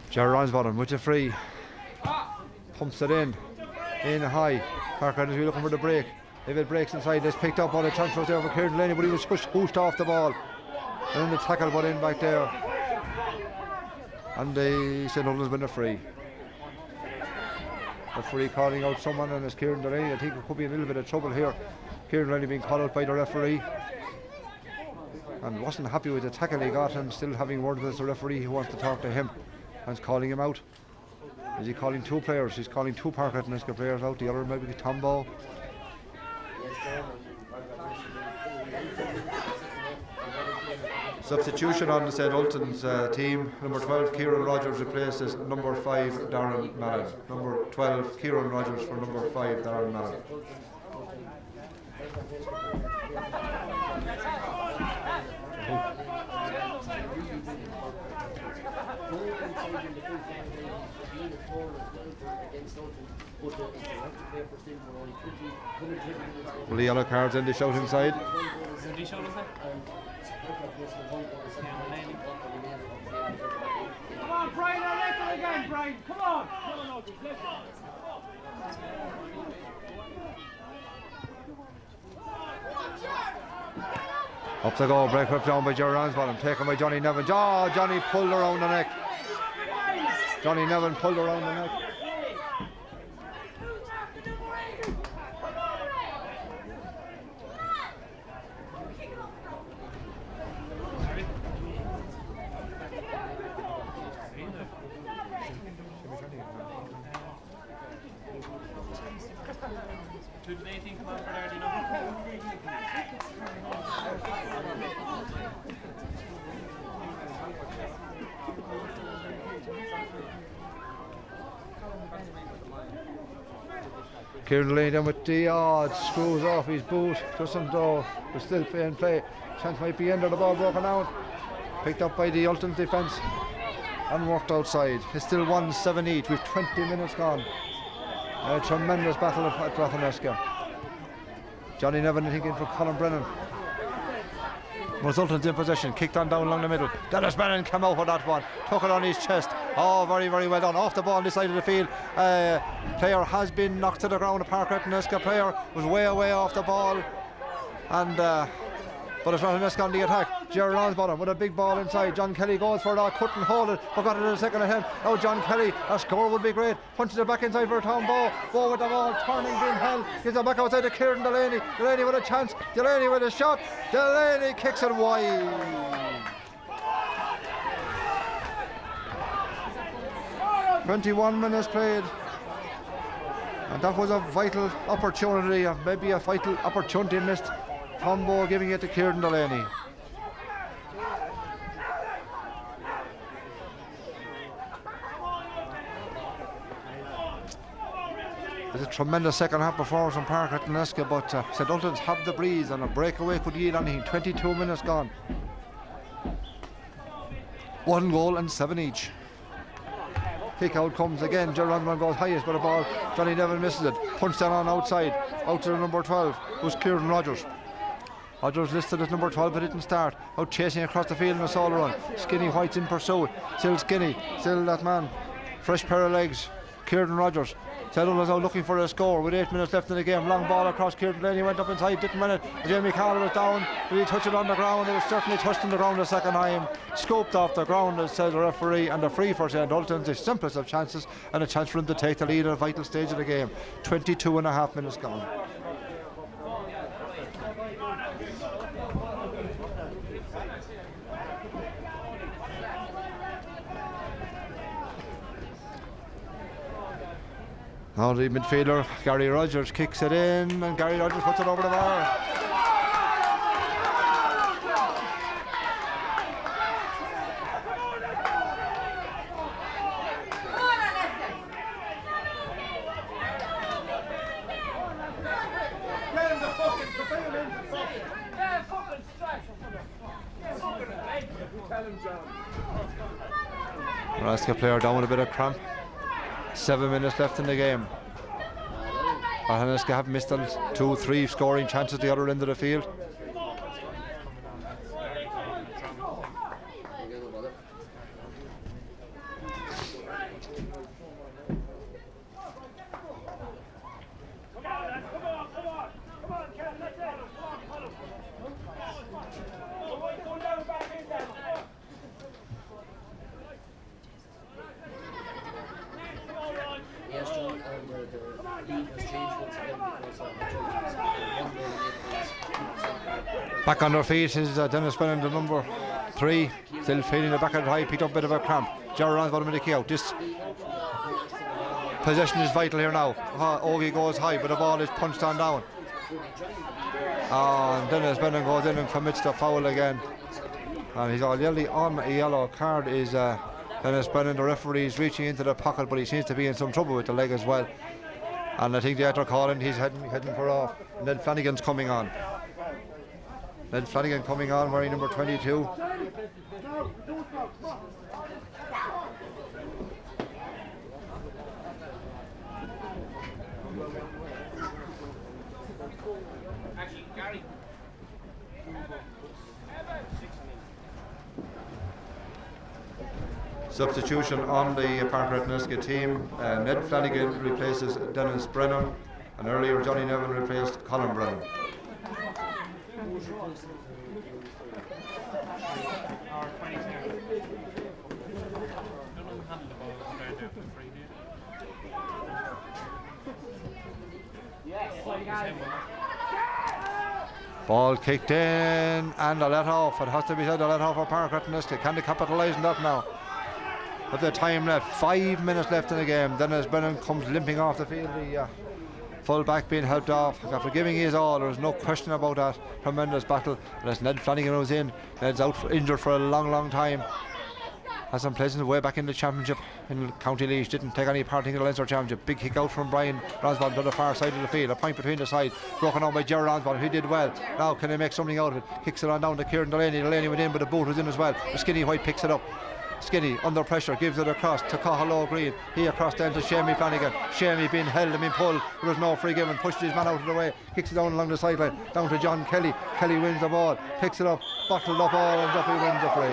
Jerry Ransbottom with a free. Pumps it in. in high. Park Ratheniska looking for the break. If it breaks inside, it's picked up on a transfer there for Kieran Delaney, but he was pushed off the ball. And then the tackle put in back there. And they said Ultan's been a free. A free calling out someone, and it's Kieran Delaney. I think it could be a little bit of trouble here. Kieran Delaney being called out by the referee. And wasn't happy with the tackle he got, and still having word with the referee who wants to talk to him. And is calling him out. Is he calling two players? He's calling two Park Ratheniska players out. The other maybe Tombo. Substitution on the St. Ultan's team. Number 12, Kieran Rogers replaces number 5, Darren Mallon. Number 12, Kieran Rogers for number 5, Darren Mallon. Well, the yellow cards in the shout inside. Come on, Brian, let's go again, Brian. Come on. Up to go, break up down by Jerry Ransbottom, taken by Johnny Nevin. Oh, Johnny pulled around the neck. Johnny Nevin pulled around the neck. Kieran Delaney down with the odd, screws off his boot, doesn't though, but still in play. Chance might be under, the ball broken out. Picked up by the Ultan defence and worked outside. It's still 1-7 each with 20 minutes gone. A tremendous battle at Ratheniska. Johnny Nevin thinking for Colin Brennan. Ultan's in possession, kicked on down along the middle. Dennis Brennan came out with that one, took it on his chest. Oh, very, very well done. Off the ball on this side of the field. Player has been knocked to the ground. A Park Ratheniska player was way away off the ball. And but it's Ratheniska on the attack. Jerry Ransbottom with a big ball inside. John Kelly goes for it, couldn't hold it, but got it in a second attempt. Now John Kelly, a score would be great. Punches it back inside for Tom Bow. Bow with the ball, turning being held. Gives it back outside to Kieran Delaney. Delaney with a chance. Delaney with a shot. Delaney kicks it wide. "21 minutes played, and that was a vital opportunity, maybe a vital opportunity missed. Tombo giving it to Kieran Delaney. It's a tremendous second half performance from Park Ratheniska, but St. Ultan's have the breeze, and a breakaway could yield anything. 22 minutes gone. 1 goal and 7 each. Kick out comes again. Jerry Ransbottom goes highest, but a ball. Johnny Nevin misses it. Punched down on outside. Out to the number 12 was Kieran Rogers. Rogers listed as number 12 but didn't start. Out chasing across the field in a solo run. Skinny White's in pursuit. Still Skinny. Still that man. Fresh pair of legs. Kieran Rogers. Settle was out looking for a score with 8 minutes left in the game. Long ball across Kieran Delaney, went up inside, didn't win it. Jamie Carroll was down. Did he touch it on the ground? It was certainly touched on the ground the second time. Scooped off the ground, as says the referee, and a free for St. Ultan's. The simplest of chances, and a chance for him to take the lead at a vital stage of the game. 22.5 minutes gone. Now the midfielder, Gary Rogers, kicks it in, and Gary Rogers puts it over the bar. Ratheniska player down with a bit of cramp. 7 minutes left in the game. Ratheniska have missed 2-3 scoring chances at the other end of the field. Back on their feet is Dennis Brennan, the number 3, still feeling the back of the high, picked up a bit of a cramp. Jerry Ransford with the kick out. This possession is vital here now. Ogie goes high, but the ball is punched on down. And Dennis Brennan goes in and commits the foul again. And he's already on a yellow card is Dennis Brennan. The referee is reaching into the pocket, but he seems to be in some trouble with the leg as well. And I think the after calling, he's heading for off. Ned Flanagan's coming on. Ned Flanagan coming on wearing number 22. Substitution on the Park Ratheniska team. Ned Flanagan replaces Dennis Brennan, and earlier Johnny Nevin replaced Colin Brennan. Ball kicked in and a let off. It has to be said, a let off for Park Ratheniska. Can they capitalise on that now? With the time left, 5 minutes left in the game. Dennis Brennan comes limping off the field. The full back being helped off after giving his all. There's no question about that. Tremendous battle. And as Ned Flanagan was in, Ned's injured for a long time. Hasn't played since way back in the championship in County Laois. Didn't take any part in the Leinster championship. Big kick out from Brian Ransford to the far side of the field. A point between the sides. Broken on by Jerry Ransford, who did well. Now can he make something out of it? Kicks it on down to Kieran Delaney. Delaney went in, but the boot was in as well. The Skinny White picks it up. Skinny under pressure gives it across to Cahill Green. He across down to Shamey Flanagan. Shamey being held and being pulled. There was no free given. Pushed his man out of the way. Kicks it down along the sideline. Down to John Kelly. Kelly wins the ball. Picks it up. Bottled up all and Duffy wins the free.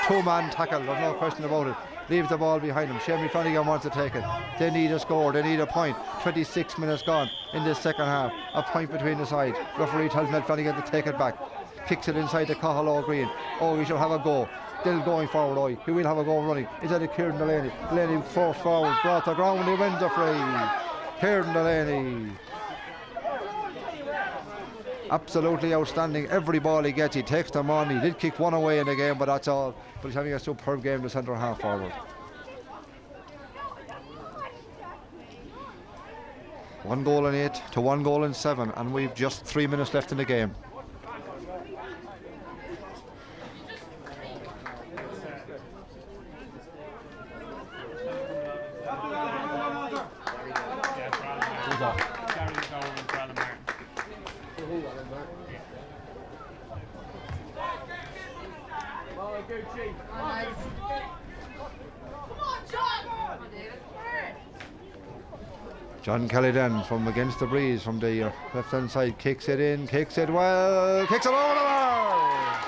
2-man tackle. There's no question about it. Leaves the ball behind him. Shamey Flanagan wants to take it. They need a score. They need a point. 26 minutes gone in this second half. A point between the sides. Referee tells Ned Flanagan to take it back. Kicks it inside to Cahill Green. Oh, he shall have a go. Still going forward, he will have a go running. Is that a Kieran Delaney? Delaney forced forward, brought the ground, he wins the free. Kieran Delaney. Absolutely outstanding. Every ball he gets, he takes them on. He did kick one away in the game, but that's all. But he's having a superb game, the centre half forward. 1 goal in 8 to 1 goal in 7, and we've just 3 minutes left in the game. John Kelly then from against the breeze from the left hand side, kicks it in, kicks it well, kicks it over the bar.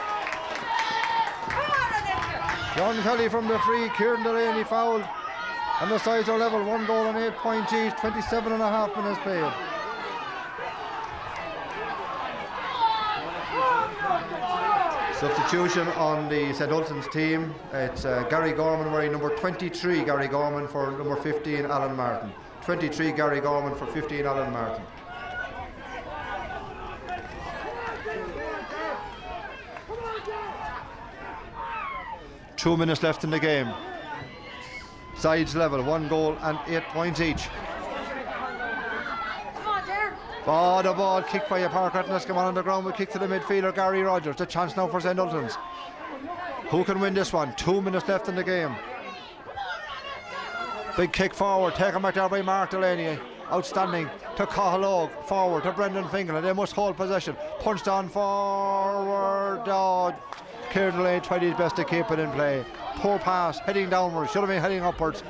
John Kelly from the free, Kieran Delaney fouled, and the sides are level. 1 goal and 8 points each, 27 and a half minutes played. Substitution on the St. Ultan's team. It's Gary Gorman wearing number 23, Gary Gorman for number 15, Alan Martin. 23 Gary Gorman for 15 Alan Martin. Two minutes left in the game. Sides level, 1 goal and 8 points each. Oh, the ball kicked by a Park Ratheniska on the ground. We kick to the midfielder Gary Rogers. The chance now for St. Ultan's. Who can win this one? 2 minutes left in the game. Big kick forward, taken back there by Mark Delaney. Outstanding to Cahill, forward to Brendan Fingal. They must hold possession. Punched on forward. Oh, Kieran Delaney tried his best to keep it in play. Poor pass, heading downwards. Should have been heading upwards.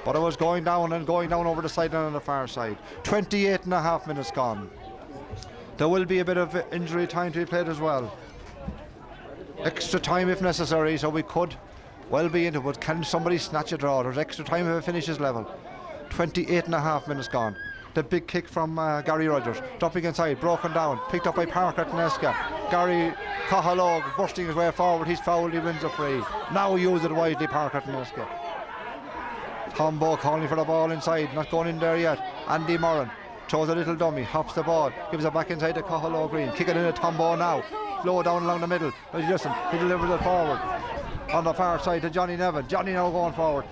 But it was going down and going down over the sideline on the far side. 28 and a half minutes gone. There will be a bit of injury time to be played as well. Extra time if necessary, so we could well be into it, but can somebody snatch a draw? There's extra time if it finishes level. 28 and a half minutes gone. The big kick from Gary Rogers, dropping inside, broken down, picked up by Park Ratheniska. Gary Cahill bursting his way forward, he's fouled, he wins a free. Now use it wisely, Park Ratheniska. Tom Bowe calling for the ball inside, not going in there yet. Andy Moran Throws a little dummy, hops the ball, gives it back inside the Cahill Green, kick it in a Tombo now, low down along the middle, but he doesn't, he delivers it forward on the far side to Johnny Nevin. Johnny now going forward,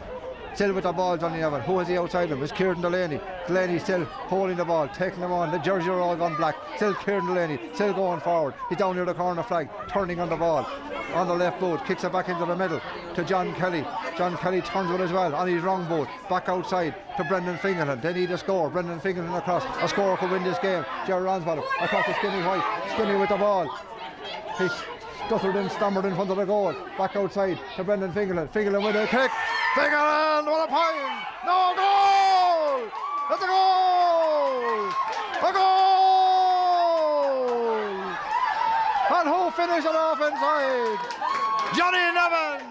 still with the ball. Johnny Nevin, who is he outside him? It's Kieran Delaney. Delaney still holding the ball, taking them on, the jersey are all gone black, still Kieran Delaney, still going forward, he's down near the corner flag, turning on the ball on the left boot, kicks it back into the middle to John Kelly. John Kelly turns it as well on his wrong boot, back outside to Brendan Fingerland. They need a score. Brendan Fingerland across, a score could win this game. Jerry Ransbottom across to Skinny White, Skinny with the ball, he's stuttered and stammered in front of the goal, back outside to Brendan Fingerland. Fingerland with a kick, Fingerland, what a point, no goal, it's a goal, a goal, and who finished it off inside? Johnny Nevin,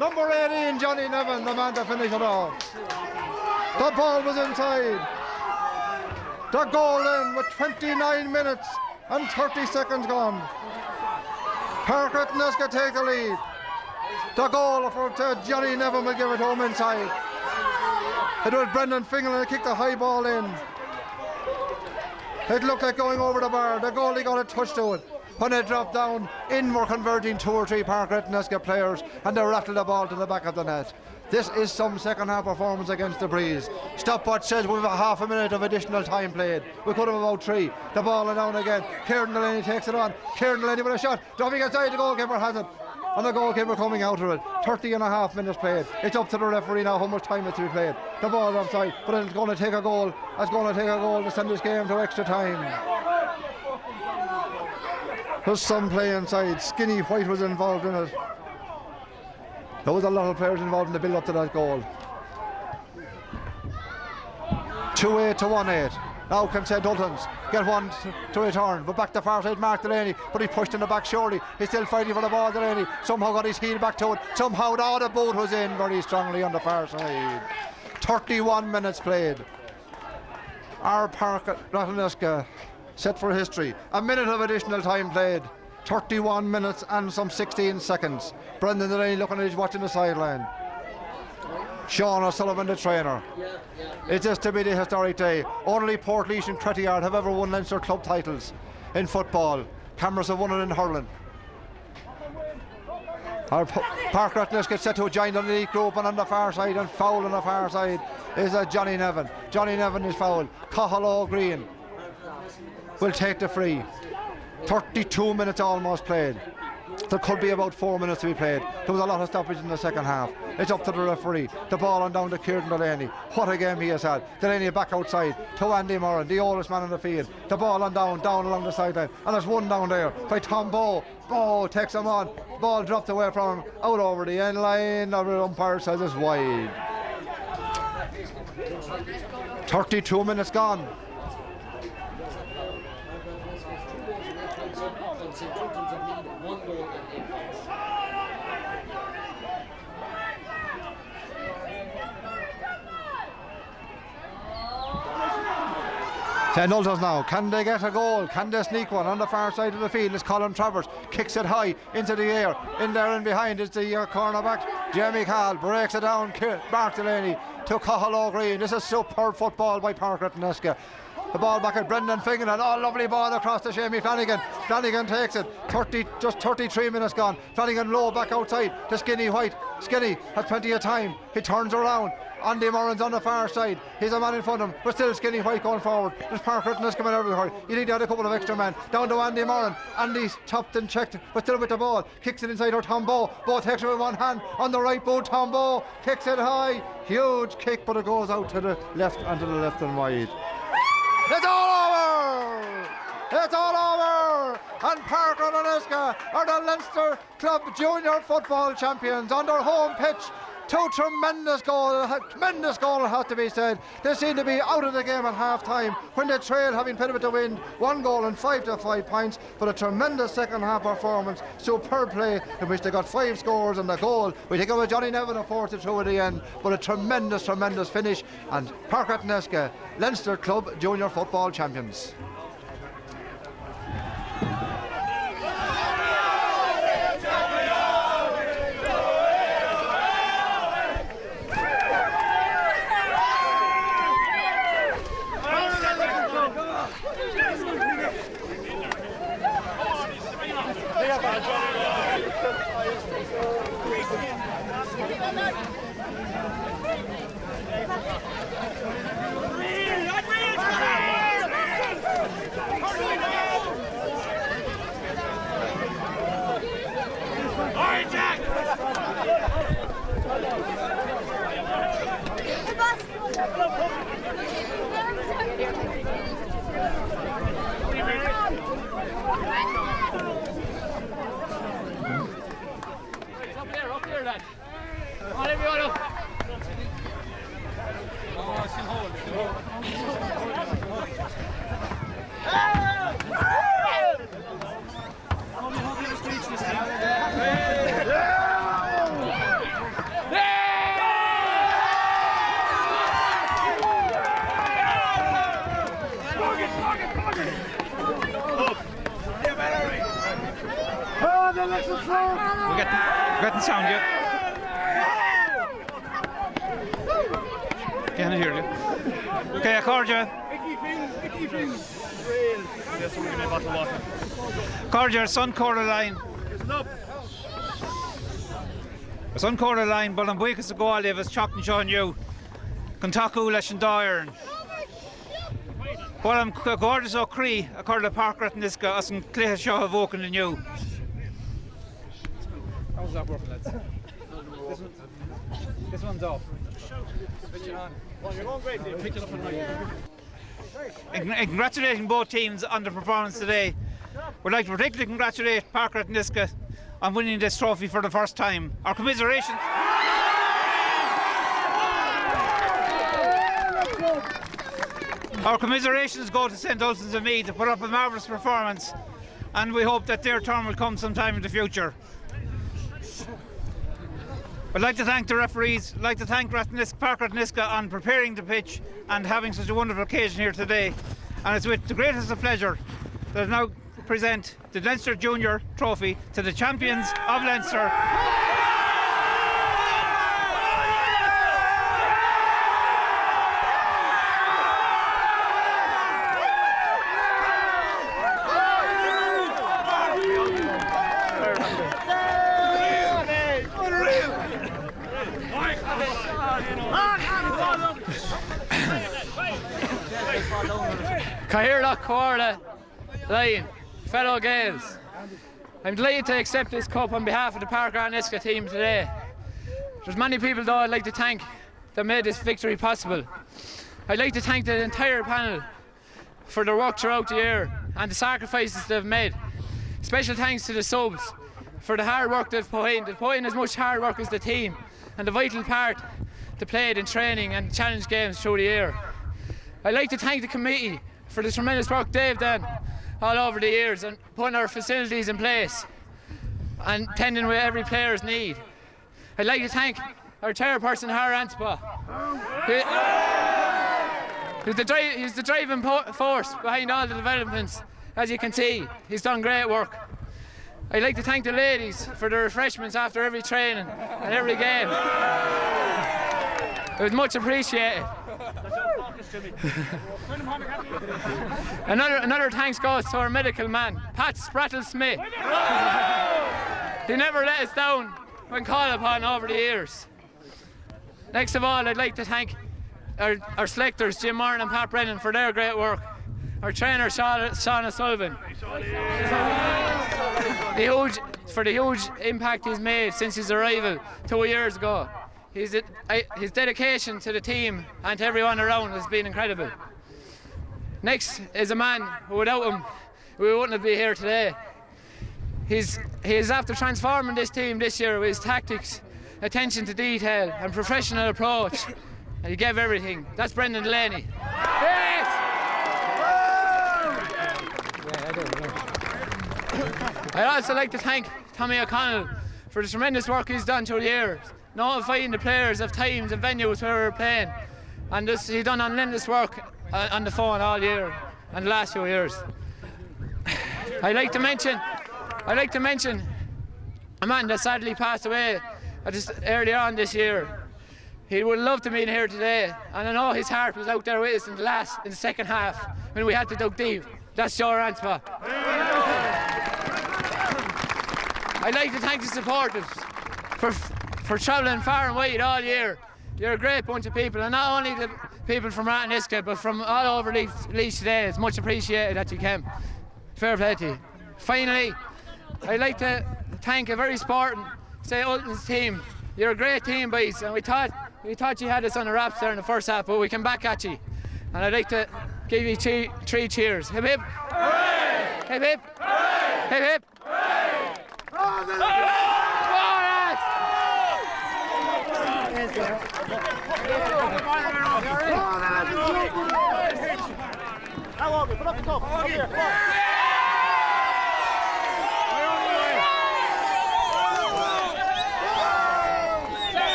number 18, Johnny Nevin, the man to finish it off. The ball was inside, the goal in with 29 minutes and 30 seconds gone. Park Ratheniska take the lead. The goal for Johnny Nevin will give it home inside. It was Brendan Fingerland that kicked the high ball in. It looked like going over the bar. The goalie got a touch to it. When it dropped down, in were converting 2 or 3 Park Ratheniska players, and they rattled the ball to the back of the net. This is some second half performance against the Breeze. Stopwatch says we've a half a minute of additional time played. We could have about 3. The ball is down again. Kieran Delaney takes it on. Kieran Delaney with a shot. Dropping inside, the goalkeeper has it. And the goalkeeper coming out of it. 30 and a half minutes played. It's up to the referee now how much time is to be played. The ball is offside, but it's going to take a goal. It's going to take a goal to send this game to extra time. There's some play inside. Skinny White was involved in it. There was a lot of players involved in the build up to that goal. 2-8 to 1-8. Now can St Ultans get one to return, but back to far side Mark Delaney, but he pushed in the back surely. He's still fighting for the ball. Delaney somehow got his heel back to it. Somehow the boot was in very strongly on the far side. 31 minutes played. Our Park Ratheniska set for history. A minute of additional time played. 31 minutes and some 16 seconds. Brendan Delaney looking at his watch in the sideline. Sean O'Sullivan, the trainer. It is to be the historic day. Only Portlaoise and Crettyard have ever won Leinster club titles in football. Cameras have won it in hurling. Our Park Ratheniska set to join the league group, and on the far side and foul on the far side is Johnny Nevin. Johnny Nevin is fouled. Cahill Green will take the free. 32 minutes almost played. There could be about 4 minutes to be played. There was a lot of stoppage in the second half. It's up to the referee. The ball on down to Kieran Delaney. What a game he has had. Delaney back outside to Andy Moran, the oldest man on the field. The ball on down along the sideline. And there's one down there by Tom Bowe. Bowe takes him on. Ball dropped away from him. Out over the end line. The umpire says it's wide. 32 minutes gone. St Ultans now, can they get a goal? Can they sneak one on the far side of the field? It's Colin Travers, kicks it high into the air. In there and behind is the cornerback, Jeremy Cahill, breaks it down, Mark Delaney to Cahill Green. This is superb football by Park Ratheniska. The ball back at Brendan Fingerland. Oh, lovely ball across to Shamie Flanagan. Flanagan takes it. Just 33 minutes gone. Flanagan low back outside to Skinny White. Skinny has plenty of time. He turns around. Andy Moran's on the far side. He's a man in front of him, but still Skinny White going forward. There's Park Ratheniska coming everywhere. You need to add a couple of extra men. Down to Andy Moran. Andy's chopped and checked, but still with the ball. Kicks it inside her Tom Bowe. Bowe takes it with one hand. On the right boot, Tom Bowe kicks it high. Huge kick, but it goes out to the left and to the left and wide. It's all over! It's all over! And Park Ratheniska are the Leinster Club Junior Football Champions on their home pitch. 2 tremendous goals has to be said. They seem to be out of the game at half time when they trail, having played with the wind. 1 goal and 5 to 5 points, but a tremendous second half performance. Superb play in which they got 5 scores and the goal. We think it was Johnny Nevin a 4-2 at the end, but a tremendous finish. And Park Ratheniska, Leinster Club Junior Football Champions. hear that. On everyone up. We got the sound yet? Can't hear you. Okay, I called you. Called your son Coraline. Son Coraline, but I'm weakest to go all of us chalking John you. Kentucky Lash and Dyer. Well, I'm gorgeous o Cree, a called the Park Ratheniska, us and Clay Shaw have woken the new. How's that working, lads? This one's off. Switch it on. Well, you're going great, Dave. Pick it up and right. Congratulating both teams on the performance today. We'd like to particularly congratulate Park Ratheniska on winning this trophy for the first time. Our commiserations. Our commiserations go to St. Ultan's and Meath to put up a marvellous performance, and we hope that their turn will come sometime in the future. I'd like to thank the referees, I'd like to thank Park Ratheniska on preparing the pitch and having such a wonderful occasion here today. And it's with the greatest of pleasure that I now present the Leinster Junior Trophy to the champions of Leinster. Cahirdach Corda, Lion, fellow Gaels. I'm delighted to accept this cup on behalf of the Park Ratheniska team today. There's many people though I'd like to thank that made this victory possible. I'd like to thank the entire panel for their work throughout the year and the sacrifices they've made. Special thanks to the subs for the hard work they've put in. They've put in as much hard work as the team and the vital part they played in training and challenge games through the year. I'd like to thank the committee for the tremendous work they've done all over the years and putting our facilities in place and tending with every player's need. I'd like to thank our chairperson, Hara Anspa. He's the driving force behind all the developments. As you can see, he's done great work. I'd like to thank the ladies for the refreshments after every training and every game. It was much appreciated. Another thanks goes to our medical man, Pat Sprattle Smith. He never let us down when called upon over the years. Next of all, I'd like to thank our selectors, Jim Moran and Pat Brennan, for their great work. Our trainer, Sean O'Sullivan, for the huge impact he's made since his arrival 2 years ago. His dedication to the team and to everyone around has been incredible. Next is a man who, without him, we wouldn't be here today. He's after transforming this team this year with his tactics, attention to detail and professional approach, and he gave everything. That's Brendan Delaney. Yes! I'd also like to thank Tommy O'Connell for the tremendous work he's done through the years, notifying the players of times and venues where we're playing, and he's done unlimited work on the phone all year and the last few years. I'd like to mention a man that sadly passed away just earlier on this year. He would love to be here today, and I know his heart was out there with us in the second half when we had to dug deep. That's Joe Ranspa. I'd like to thank the supporters for travelling far and wide all year. You're a great bunch of people, and not only the people from Ratheniska, but from all over Leeds today. It's much appreciated that you came. Fair play to you. Finally, I'd like to thank a very sporting St. Ultan's team. You're a great team, boys, and we thought you had us on the wraps there in the first half, but we came back at you. And I'd like to give you three cheers. Hip hip! Hooray! Hip hip! Hooray! Hip hip! Hooray!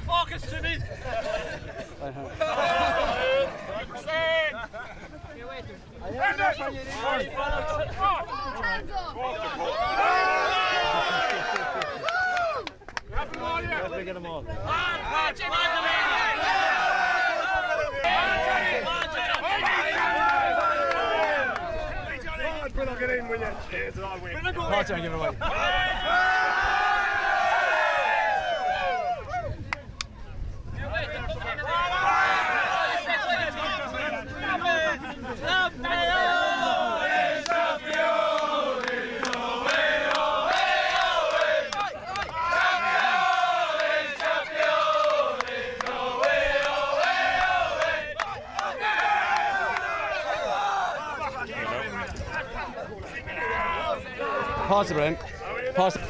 Focus to me. Get them all. Get in with you. It's all way. Watch out, give it away. Pause it, Brian. Pause it.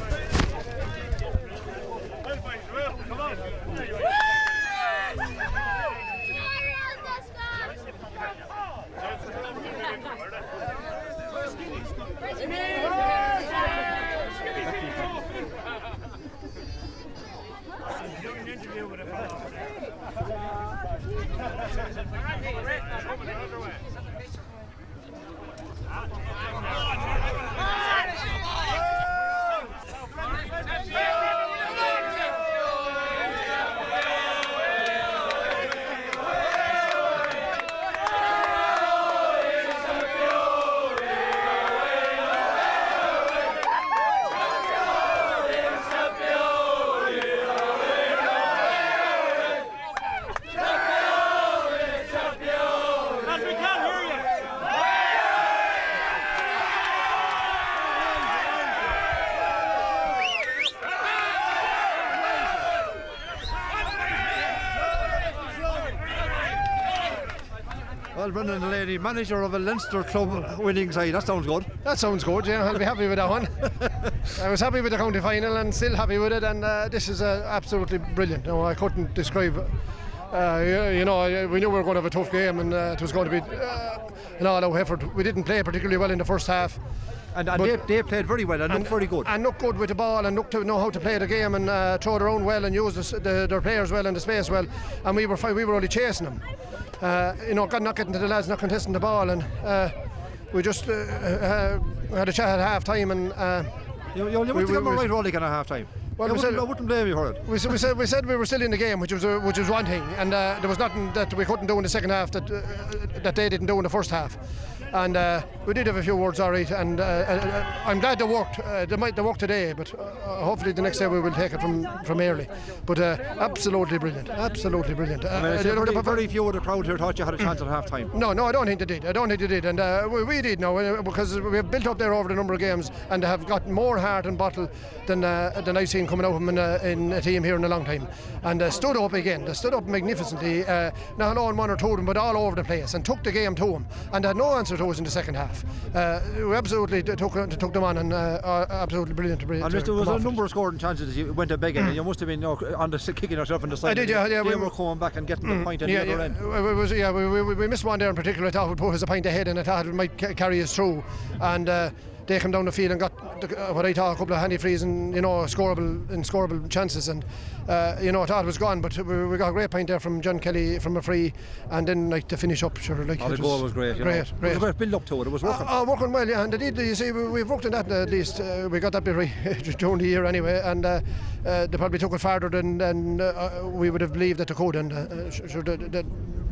Well, Brendan Delaney, manager of a Leinster club winning side. That sounds good. That sounds good, yeah. I'll be happy with that one. I was happy with the county final and still happy with it, and this is absolutely brilliant. No, I couldn't describe. We knew we were going to have a tough game, and it was going to be an all-out effort. We didn't play particularly well in the first half. And they played very well and looked very good. And looked good with the ball and looked to know how to play the game and throw it around well and use their players well and the space well. And we were fine, we were only chasing them. Not getting to the lads, not contesting the ball. And we just had a chat at half time. And you must have got right rolling at half time. Well, I wouldn't blame you for it. We said we were still in the game, which was one thing, and there was nothing that we couldn't do in the second half that they didn't do in the first half. And we did have a few words all right, and I'm glad they worked. They worked today, but hopefully the next day we will take it from early. But absolutely brilliant, absolutely brilliant. Very few of the crowd here thought you had a chance at half time. No, I don't think they did. And we did now because we have built up there over the number of games and have got more heart and bottle than I've seen coming out of them in a team here in a long time. And stood up again. They stood up magnificently, not alone one or two of them, but all over the place, and took the game to them and had no answer to us in the second half. We absolutely took them on, and absolutely brilliant. And there was a number of scoring chances you went to beg and you must have been on the kicking yourself in the side. I did, yeah. They were coming back and getting the point at the other end. We missed one there in particular. I thought we'd put us a point ahead, and I thought it might carry us through. And they came down the field and got what I thought a couple of handy frees and scoreable chances, and I thought it was gone, but we got a great point there from John Kelly from a free, and then to finish up, sure, the goal was great. Great. It was a great build up to it. It was working. Working well, yeah. And indeed, you see, we've worked on that at least. We got that bit right during the year anyway, and they probably took it farther than we would have believed that they could, and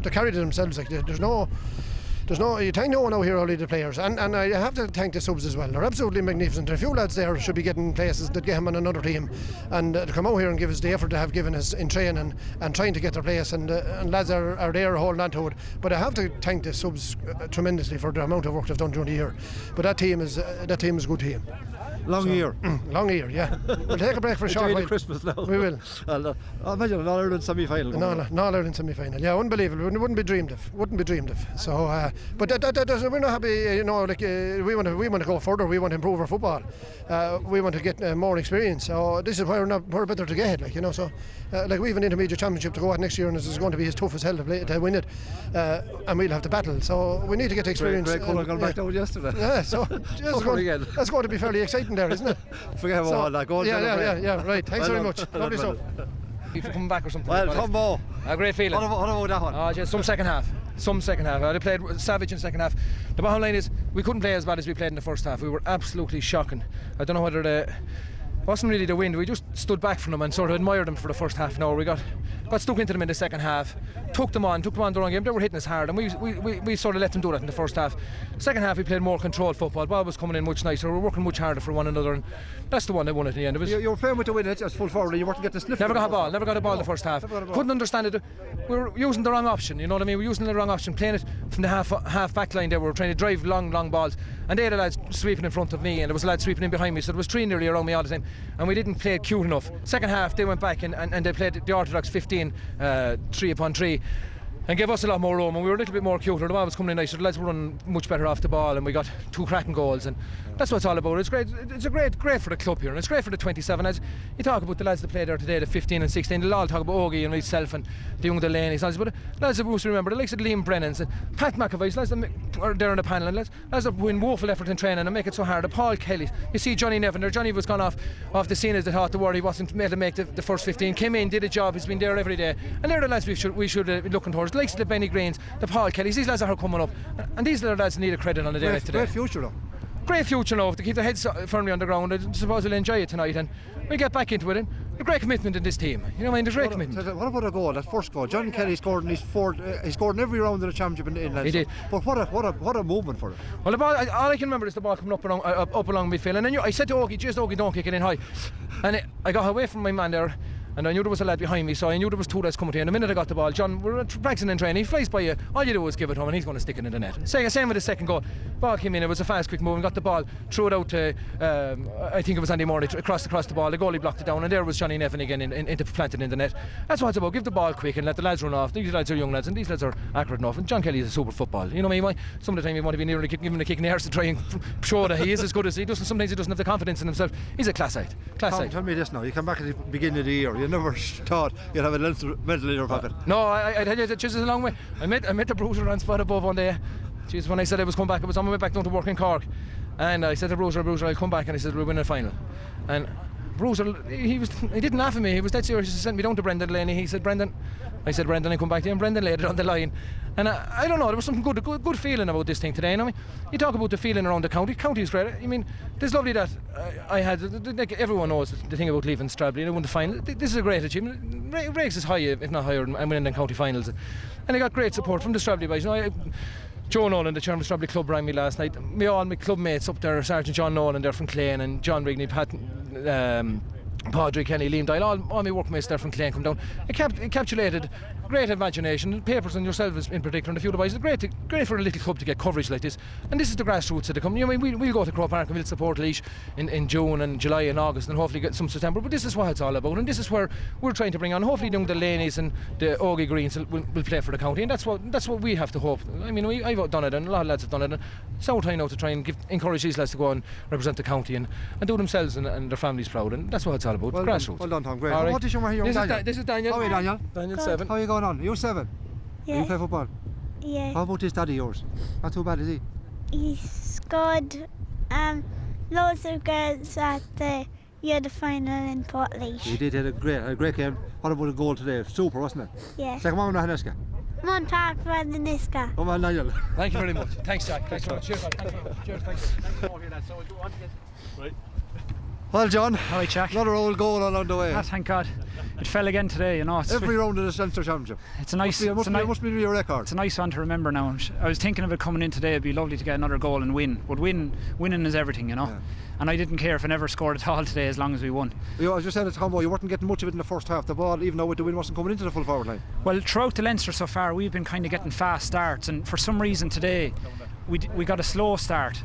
they carried it themselves. Like there's you thank no one out here, only the players, and I have to thank the subs as well. They're absolutely magnificent. A few lads there should be getting places that get him on another team, and to come out here and give us the effort they have given us in training and trying to get their place, and lads are there holding on to it. But I have to thank the subs tremendously for the amount of work they've done during the year. But that team is a good team. Long year. Long year, yeah. We'll take a break for a short while. Christmas now. We will. I'll imagine an All-Ireland semi-final. An All-Ireland semi-final. Yeah, unbelievable. It wouldn't be dreamed of. So, but we're not happy. You know, like we want to go further. We want to improve our football. We want to get more experience. So this is why we're better to get. Like, you know, so like we have an intermediate championship to go at next year, and it's going to be as tough as hell to win it. And we'll have to battle. So we need to get the experience. Greg Cullen got back down yesterday. Yeah, so that's going to be fairly exciting there, isn't it? Forget about all that. Go on. Yeah. Right. Thanks very much. Lovely stuff. If you're coming back or something. Well, Tombo. A great feeling. What about that one? Just some second half. I played savage in the second half. The bottom line is we couldn't play as bad as we played in the first half. We were absolutely shocking. I don't know whether it wasn't really the wind. We just stood back from them and sort of admired them for the first half an hour. We got stuck into them in the second half, took them on the wrong game. They were hitting us hard, and we sort of let them do that in the first half. Second half we played more controlled football. Ball was coming in much nicer. We were working much harder for one another, and that's the one that won at the end. You were playing with the win as full forward. You weren't getting the sniff. Never got a ball in the first half. Couldn't understand it. We were using the wrong option. You know what I mean? We were using the wrong option, playing it from the half back line there. We were trying to drive long balls, and they had the lads sweeping in front of me, and there was a lad sweeping in behind me. So there was three nearly around me all the time, and we didn't play it cute enough. Second half they went back and they played the orthodox 15 3 upon 3 and gave us a lot more room, and we were a little bit more cuter. The ball was coming in nicer. The lads were running much better off the ball, and we got 2 cracking goals, and that's what it's all about. It's great. It's great for the club here, and it's great for the 27. As you talk about the lads that played there today, the 15 and 16, they'll all talk about Ogie and myself and the young Delaney's, but the lads that we must remember, the likes of Liam Brennan's and Pat McAvoy's, lads that are there on the panel, and lads that win woeful effort in training and make it so hard. Paul Kelly, you see Johnny Nevin there. Johnny was gone off the scene as they thought the word. He wasn't made to make the first 15. Came in, did a job. He's been there every day, and they're the lads we should be looking towards. The likes of the Benny Greens, the Paul Kellys, these lads are coming up, and these are the lads that need a credit on the day like today. Great future though. Great future now, to keep their heads firmly on the ground. I suppose they'll enjoy it tonight, and we get back into it. And a great commitment in this team. You know what I mean? There's great commitment. What about a goal? That first goal, John Kelly scored in his fourth. He scored in every round of the championship in Leinster. He did. But what a movement for it. Well, the ball. All I can remember is the ball coming up along midfield, and then I said to Ogie, "Just Ogie, don't kick it in high." And I got away from my man there, and I knew there was a lad behind me, so I knew there was 2 lads coming to you. And the minute I got the ball, John, we're practicing in training, he flies by you, all you do is give it to him and he's going to stick it in the net. Same with the second goal. Ball came in, it was a fast, quick move, and got the ball, threw it out to, I think it was Andy Morley, across the ball. The goalie blocked it down, and there was Johnny Nevin again into planted in the net. That's what it's about. Give the ball quick and let the lads run off. These lads are young lads, and these lads are accurate enough. And John Kelly is a super football. You know what I mean? Some of the time you want to be nearly give him a kick in the arse to try and show that he is as good as he does. Sometimes he doesn't have the confidence in himself. He's a class act. Tell me this now. You come back at the beginning of the year. You never thought you'd have a Leinster medal in your pocket. No, I tell you, it's just a long way. I met the Bruiser on spot above one day. Jeez, when I said I was coming back, I was on my way back down to work in Cork, and I said to Bruiser, I'll come back, and he said we'll win a final. And Bruiser, he didn't laugh at me. He was dead serious. He sent me down to Brendan Delaney. He said, Brendan, I come back to him. Brendan laid it on the line, and I don't know. There was something good feeling about this thing today. You know, I mean, you talk about the feeling around the county. County is great. I mean, it's lovely that I had. Like everyone knows the thing about leaving Stradbally. Won the final. This is a great achievement. Rakes is high, if not higher, and winning the county finals. And I got great support from the Stradbally boys. You know, Joe Nolan, the chairman of the Stradbally Club, rang me last night. All my club mates up there, Sergeant John Nolan there from Clane, and John Rigney, Pat. Padraig Kenny, Liam Doyle, all my workmates there from Clane come down. It encapsulated great imagination, papers and yourselves in particular, and a few of the boys. It's great for a little club to get coverage like this, and this is the grassroots that they come. You know, we'll go to Crow Park and we'll support Laois in June and July and August, and hopefully get some September. But this is what it's all about, and this is where we're trying to bring on. Hopefully, young Delaney's and the Ogie Greens will play for the county, and that's what we have to hope. I mean, I've done it, and a lot of lads have done it. And it's our time now to try and encourage these lads to go and represent the county and do themselves and their families proud, and that's what it's all about. Well Grassroots. Well done, Tom. Great. Right. What is your young Daniel? This is Daniel. How are you, Daniel? Daniel, Good. 7. How are you going on? You're 7. Yeah. You play football? Yeah. How about this daddy of yours? Not too bad, is he? He scored loads of goals at the final in Portlaoise. He did. Had a great game. What about the goal today? Super, wasn't it? Yeah. Second one, Ratheniska. Montauk Ratheniska. Come on, Daniel. Thank you very much. Thanks, Jack. Thanks very much. Cheers, man. Thanks very much. Cheers. Thanks. Right. Well, John, Hi, Jack. another old goal along the way. Ah, thank God. It fell again today, you know. It's Every round of the Leinster Championship. It's a nice. Must be your record. It's a nice one to remember now. I was thinking of it coming in today. It'd be lovely to get another goal and win. But winning is everything, you know. Yeah. And I didn't care if I never scored at all today, as long as we won. As you said at Combo, you weren't getting much of it in the first half. The ball, even though with the wind, wasn't coming into the full forward line. Well, throughout the Leinster so far, we've been kind of getting fast starts, and for some reason today, we got a slow start.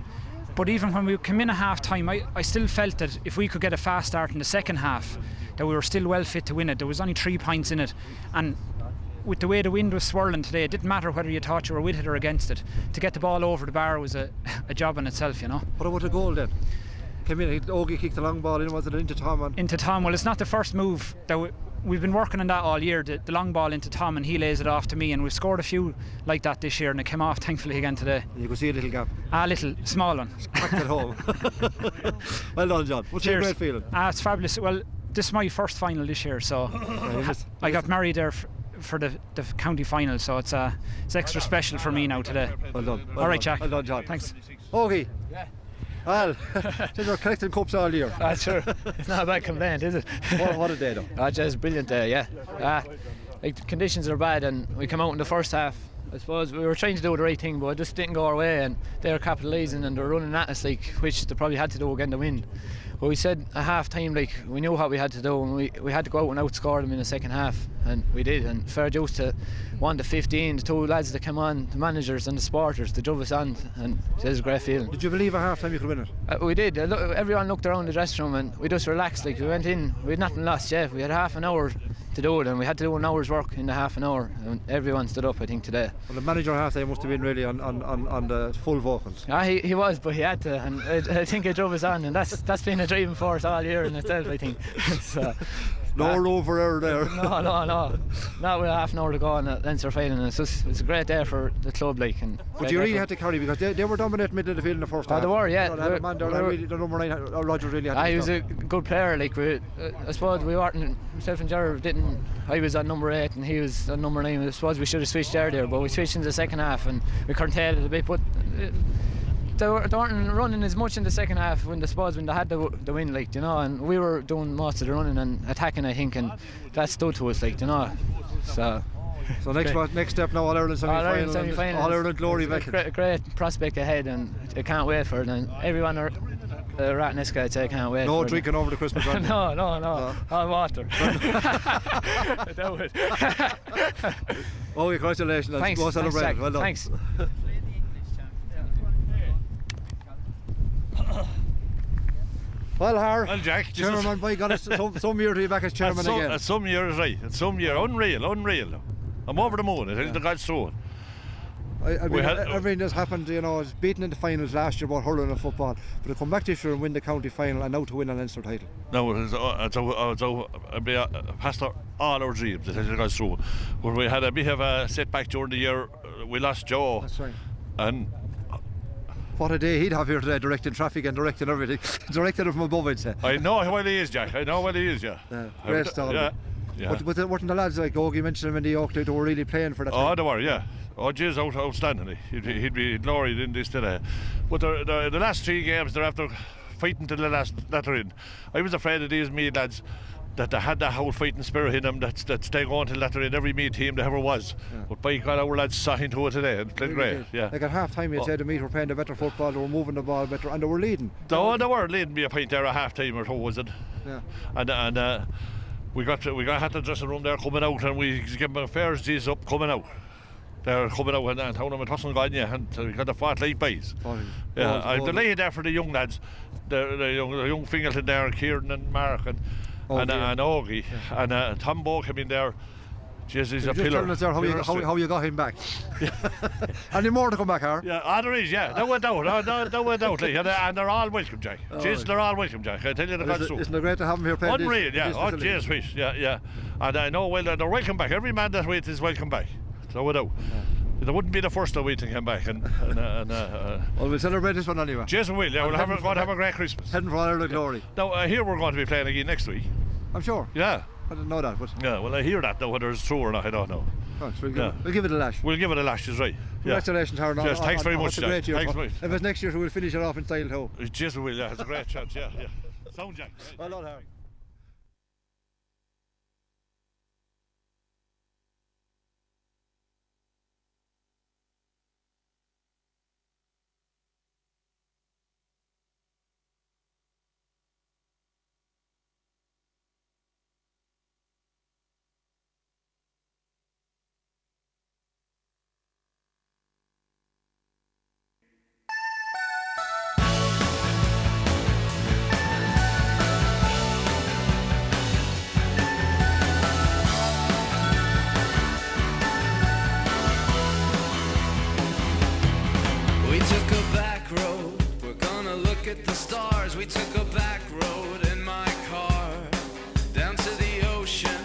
But even when we came in at half time, I still felt that if we could get a fast start in the second half, that we were still well fit to win it. There was only 3 points in it, and with the way the wind was swirling today, it didn't matter whether you thought you were with it or against it. To get the ball over the bar was a job in itself, you know. What about the goal then? Came in, Ogie kicked the long ball in, was it into Tom? Into Tom. Well, it's not the first move that we've been working on that all year, the long ball into Tom, and he lays it off to me, and we've scored a few like that this year, and it came off thankfully again today. You could see a little gap. A little small one. Cracked it home. Well done, John. What's your great feeling? It's fabulous. Well, this is my first final this year, so I got married there for the county final, so it's extra special for me now today. Well done. All right, Jack. Well done, John. Thanks. Ogie. Well, they're collecting cups all year. Sure. It's not a bad complaint, is it? What a day, though. Just brilliant day, yeah. Like the conditions are bad, and we come out in the first half. I suppose we were trying to do the right thing, but it just didn't go our way, and they're capitalising and they're running at us, like, which they probably had to do again to win. But we said at half time, like, we knew what we had to do, and we had to go out and outscore them in the second half, and we did. And fair dues to 1 to 15, the 2 lads that came on, the managers and the supporters, they drove us on, and it was a great feeling. Did you believe at half time you could win it? We did. Everyone looked around the dressing room and we just relaxed. Like, we went in, we had nothing lost yet. We had half an hour to do it, and we had to do an hour's work in the half an hour, and everyone stood up, I think, today. Well, the manager half time must have been really on the full vocals. He was, but he had to, and I think it drove us on, and that's been a driving force all year in itself, I think. So, no rover error there. No. Not with half an hour to go on the Leinster final, and it's a great day for the club, like. And but you really had to carry, because they were dominating middle of the field in the first half. They were, yeah. The number 9, Roger, really had to. He was a good player, like. I suppose we weren't, myself and Gerard didn't. I was on number 8 and he was on number 9. I suppose we should have switched there, but we switched in the second half and we curtailed it a bit. But they weren't running as much in the second half when they had the win, like, you know. And we were doing most of the running and attacking, I think, and that stood to us, like, you know. So next step now, All Ireland semi-final, All Ireland glory back. Great prospect ahead, and I can't wait for it. And everyone are Ratheniska, I'd say, I can't wait. No drinking over the Christmas run. No. All water. Oh, congratulations. Thanks. Go celebrate. Thanks, well done. Thanks. Well, Har. Well, Jack. Chairman, by God, some year to be back as chairman again. Some year is right. Some year, unreal. I'm over the moon. It is the God's throne. I mean, everything that's happened, you know, is beaten in the finals last year about hurling and football, but to come back this year and win the county final and now to win a Leinster title. No, it's past all our dreams. It is the God's throne. But we had a bit of a setback during the year. We lost Joe. That's right. And what a day he'd have here today, directing traffic and directing everything. Directing it from above, I'd say. I know what he is, Jack. Yeah. Great style. Yeah. But weren't the lads, like Ogie mentioned him in the York, they were really playing for that. They were, yeah. Oh, Jay's outstanding. He'd be gloried in this today. But the last 3 games, they're after fighting to the last letter in. I was afraid of these Meath lads, that they had that whole fighting spirit in them, that stay going till letter in every Meath team there ever was. Yeah. But by God, our lads saw into it today and played great. Yeah. Like at half time, you said the Meath were playing the better football, they were moving the ball better, and they were leading. They were leading me a point there at half time or so, was it? Yeah. And we got had the dressing room there coming out, and we gave them a fair G's up coming out. They're coming out and town them it hasn't gone yet, and we got the fought like boys. Yeah, I'm delighted there for the young lads, the young Fingleton there, Kieran and Mark and Ogie, and Tom Bow came in there. Jesus, he's a pillar. Tell us there how you got him back. Any more to come back, Har? Yeah, there is, yeah. No doubt, like, and they're all welcome, Jack. Jesus, they're all welcome, Jack. I tell you the God's truth. Isn't it great to have them here playing? Unreal, yeah. Oh, Jesus, fish, yeah. And I know, well, they're welcome back. Every man that waits is welcome back. So without. They wouldn't be the first to wait to come back. Well, we'll celebrate this one anyway. Jason will, yeah. We'll have a great Christmas. Heading for All Ireland glory. Now, here we're going to be playing again next week. I'm sure. Yeah. I didn't know that, but... Yeah, well, I hear that, though, whether it's true or not, I don't know. Oh, so we'll give it a lash. We'll give it a lash, is right. Congratulations, Harold. Yes, thanks very much, Jack. Thanks, mate. If it's next year, we'll finish it off in style too. Jason will, yeah. It's a great chance, yeah. Sound Jack. Well done, Harry. We took a back road, we're gonna look at the stars. We took a back road in my car, down to the ocean.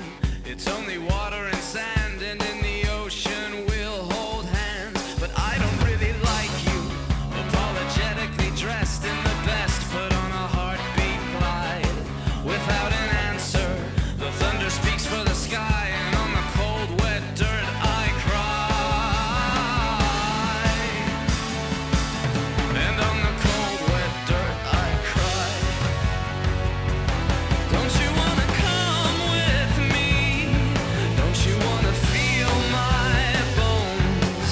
It's only water and sand, and in the ocean we'll hold hands. But I don't really like you, apologetically dressed in the best, put on a heartbeat glide, without an answer. The thunder speaks for the sky, and on the cold wet dirt I cry. And on the cold wet dirt I cry. Don't you wanna come with me? Don't you wanna feel my bones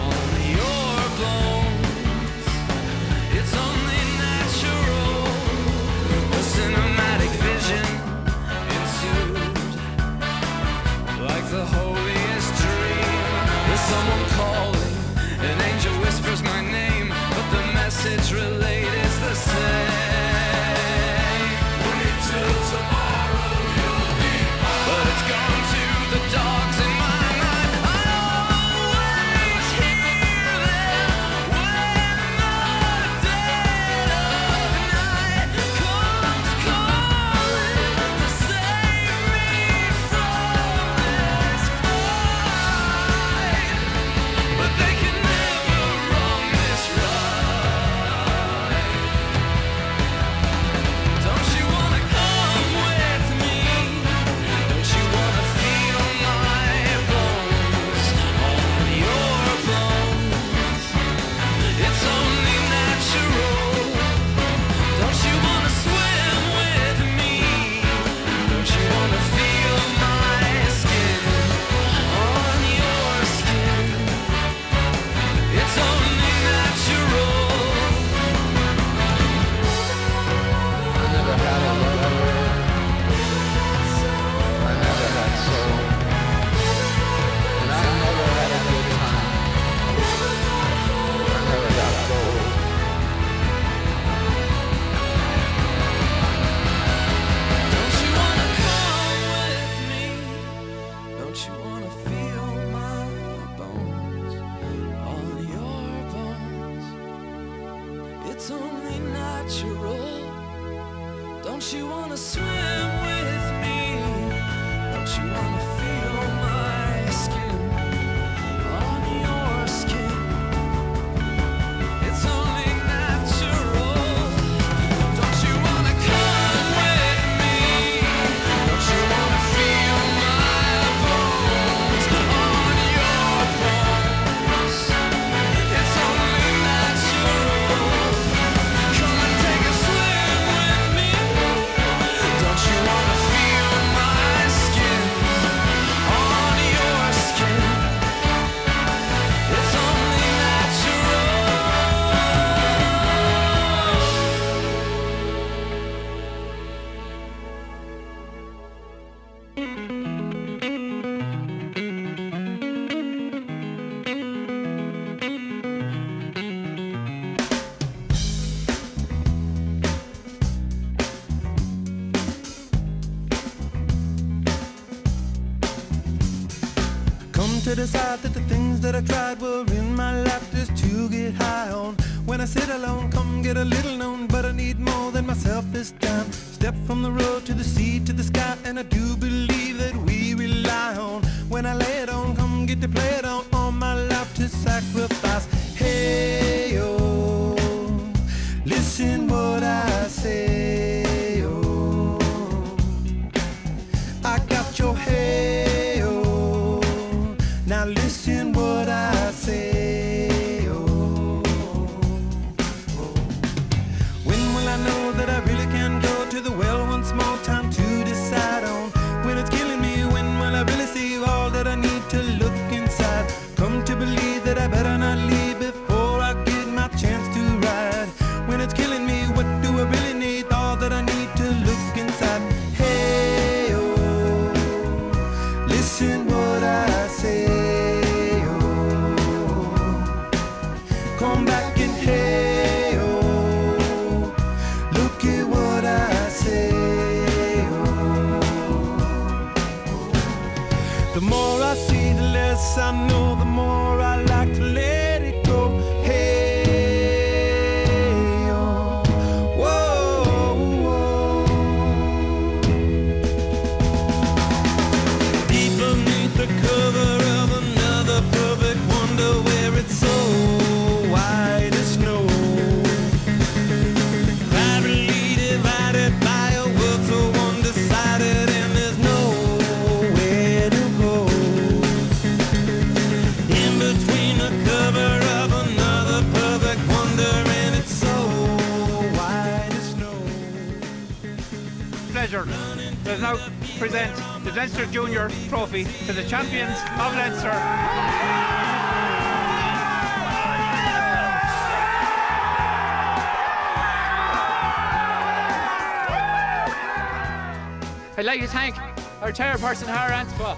on your bones? It's only natural, a cinematic vision ensued, like the holiest dream. There's someone calling, an angel whispers my name, but the message relayed is the same. Wait till tomorrow, you'll be fine. But it's gone to the dogs in my mind. I always hear them when the dead of night comes calling to save me from this fight. But they can never wrong this ride. Don't you wanna come with me? Don't you wanna feel my bones on your bones? It's only natural. Don't you wanna swim with me? Don't you wanna feel my skin on your skin? It's only natural. I never had a lover. I never had soul. And I never had a good time. I never got gold. Don't you wanna come with me? Don't you wanna feel my bones on your bones? It's only natural. Don't you wanna swim with me? Don't you wanna feel my skin on your skin? It's only natural. Don't you wanna come with me? Don't you wanna feel my bones on your bones? It's only natural. Come and take a swim with me. Don't you wanna feel my skin on your skin? It's only natural. Come to decide that the things that I tried were in my lap just to get high on. When I sit alone, come get a little known, but I need more than myself this time. Step from the road to the sea to the sky, and I do believe that we rely on. When I lay it on, come get to play it on my lap to sacrifice. Hey, oh, listen what I say, oh. I got your hey, oh. Now listen what I say, oh. When will I know that I really can go to the less I know, the more I like to let it go. Hey, oh, whoa, whoa. Deep beneath the cover of another perfect wonder, where it's so white as snow, privately divided by a world so undecided, and there's nowhere to go. In between the cover of another perfect wonder, and it's so white as snow. Pleasure to now present the Leinster Junior Trophy to the champions of Leinster. I'd like to thank our chairperson, Hara Anspa.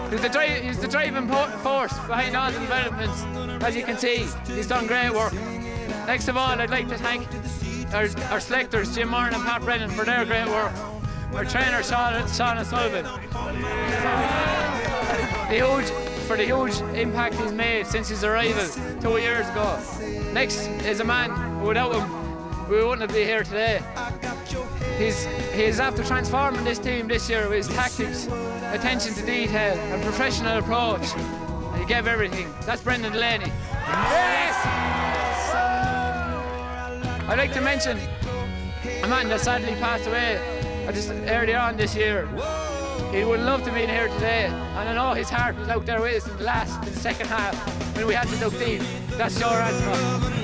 He's the driving force behind all the developments. As you can see, he's done great work. Next of all, I'd like to thank our selectors, Jim Moran and Pat Brennan, for their great work. Our trainer, Sean Sullivan, for the huge impact he's made since his arrival 2 years ago. Next is a man who, without him, we wouldn't be here today. He's after transforming this team this year with his tactics, attention to detail and professional approach. And he gave everything. That's Brendan Delaney. Yes! I'd like to mention a man that sadly passed away just earlier on this year. He would love to be here today, and I know his heart was out there with us in the second half when we had to duck deep. That's Joe Ransma.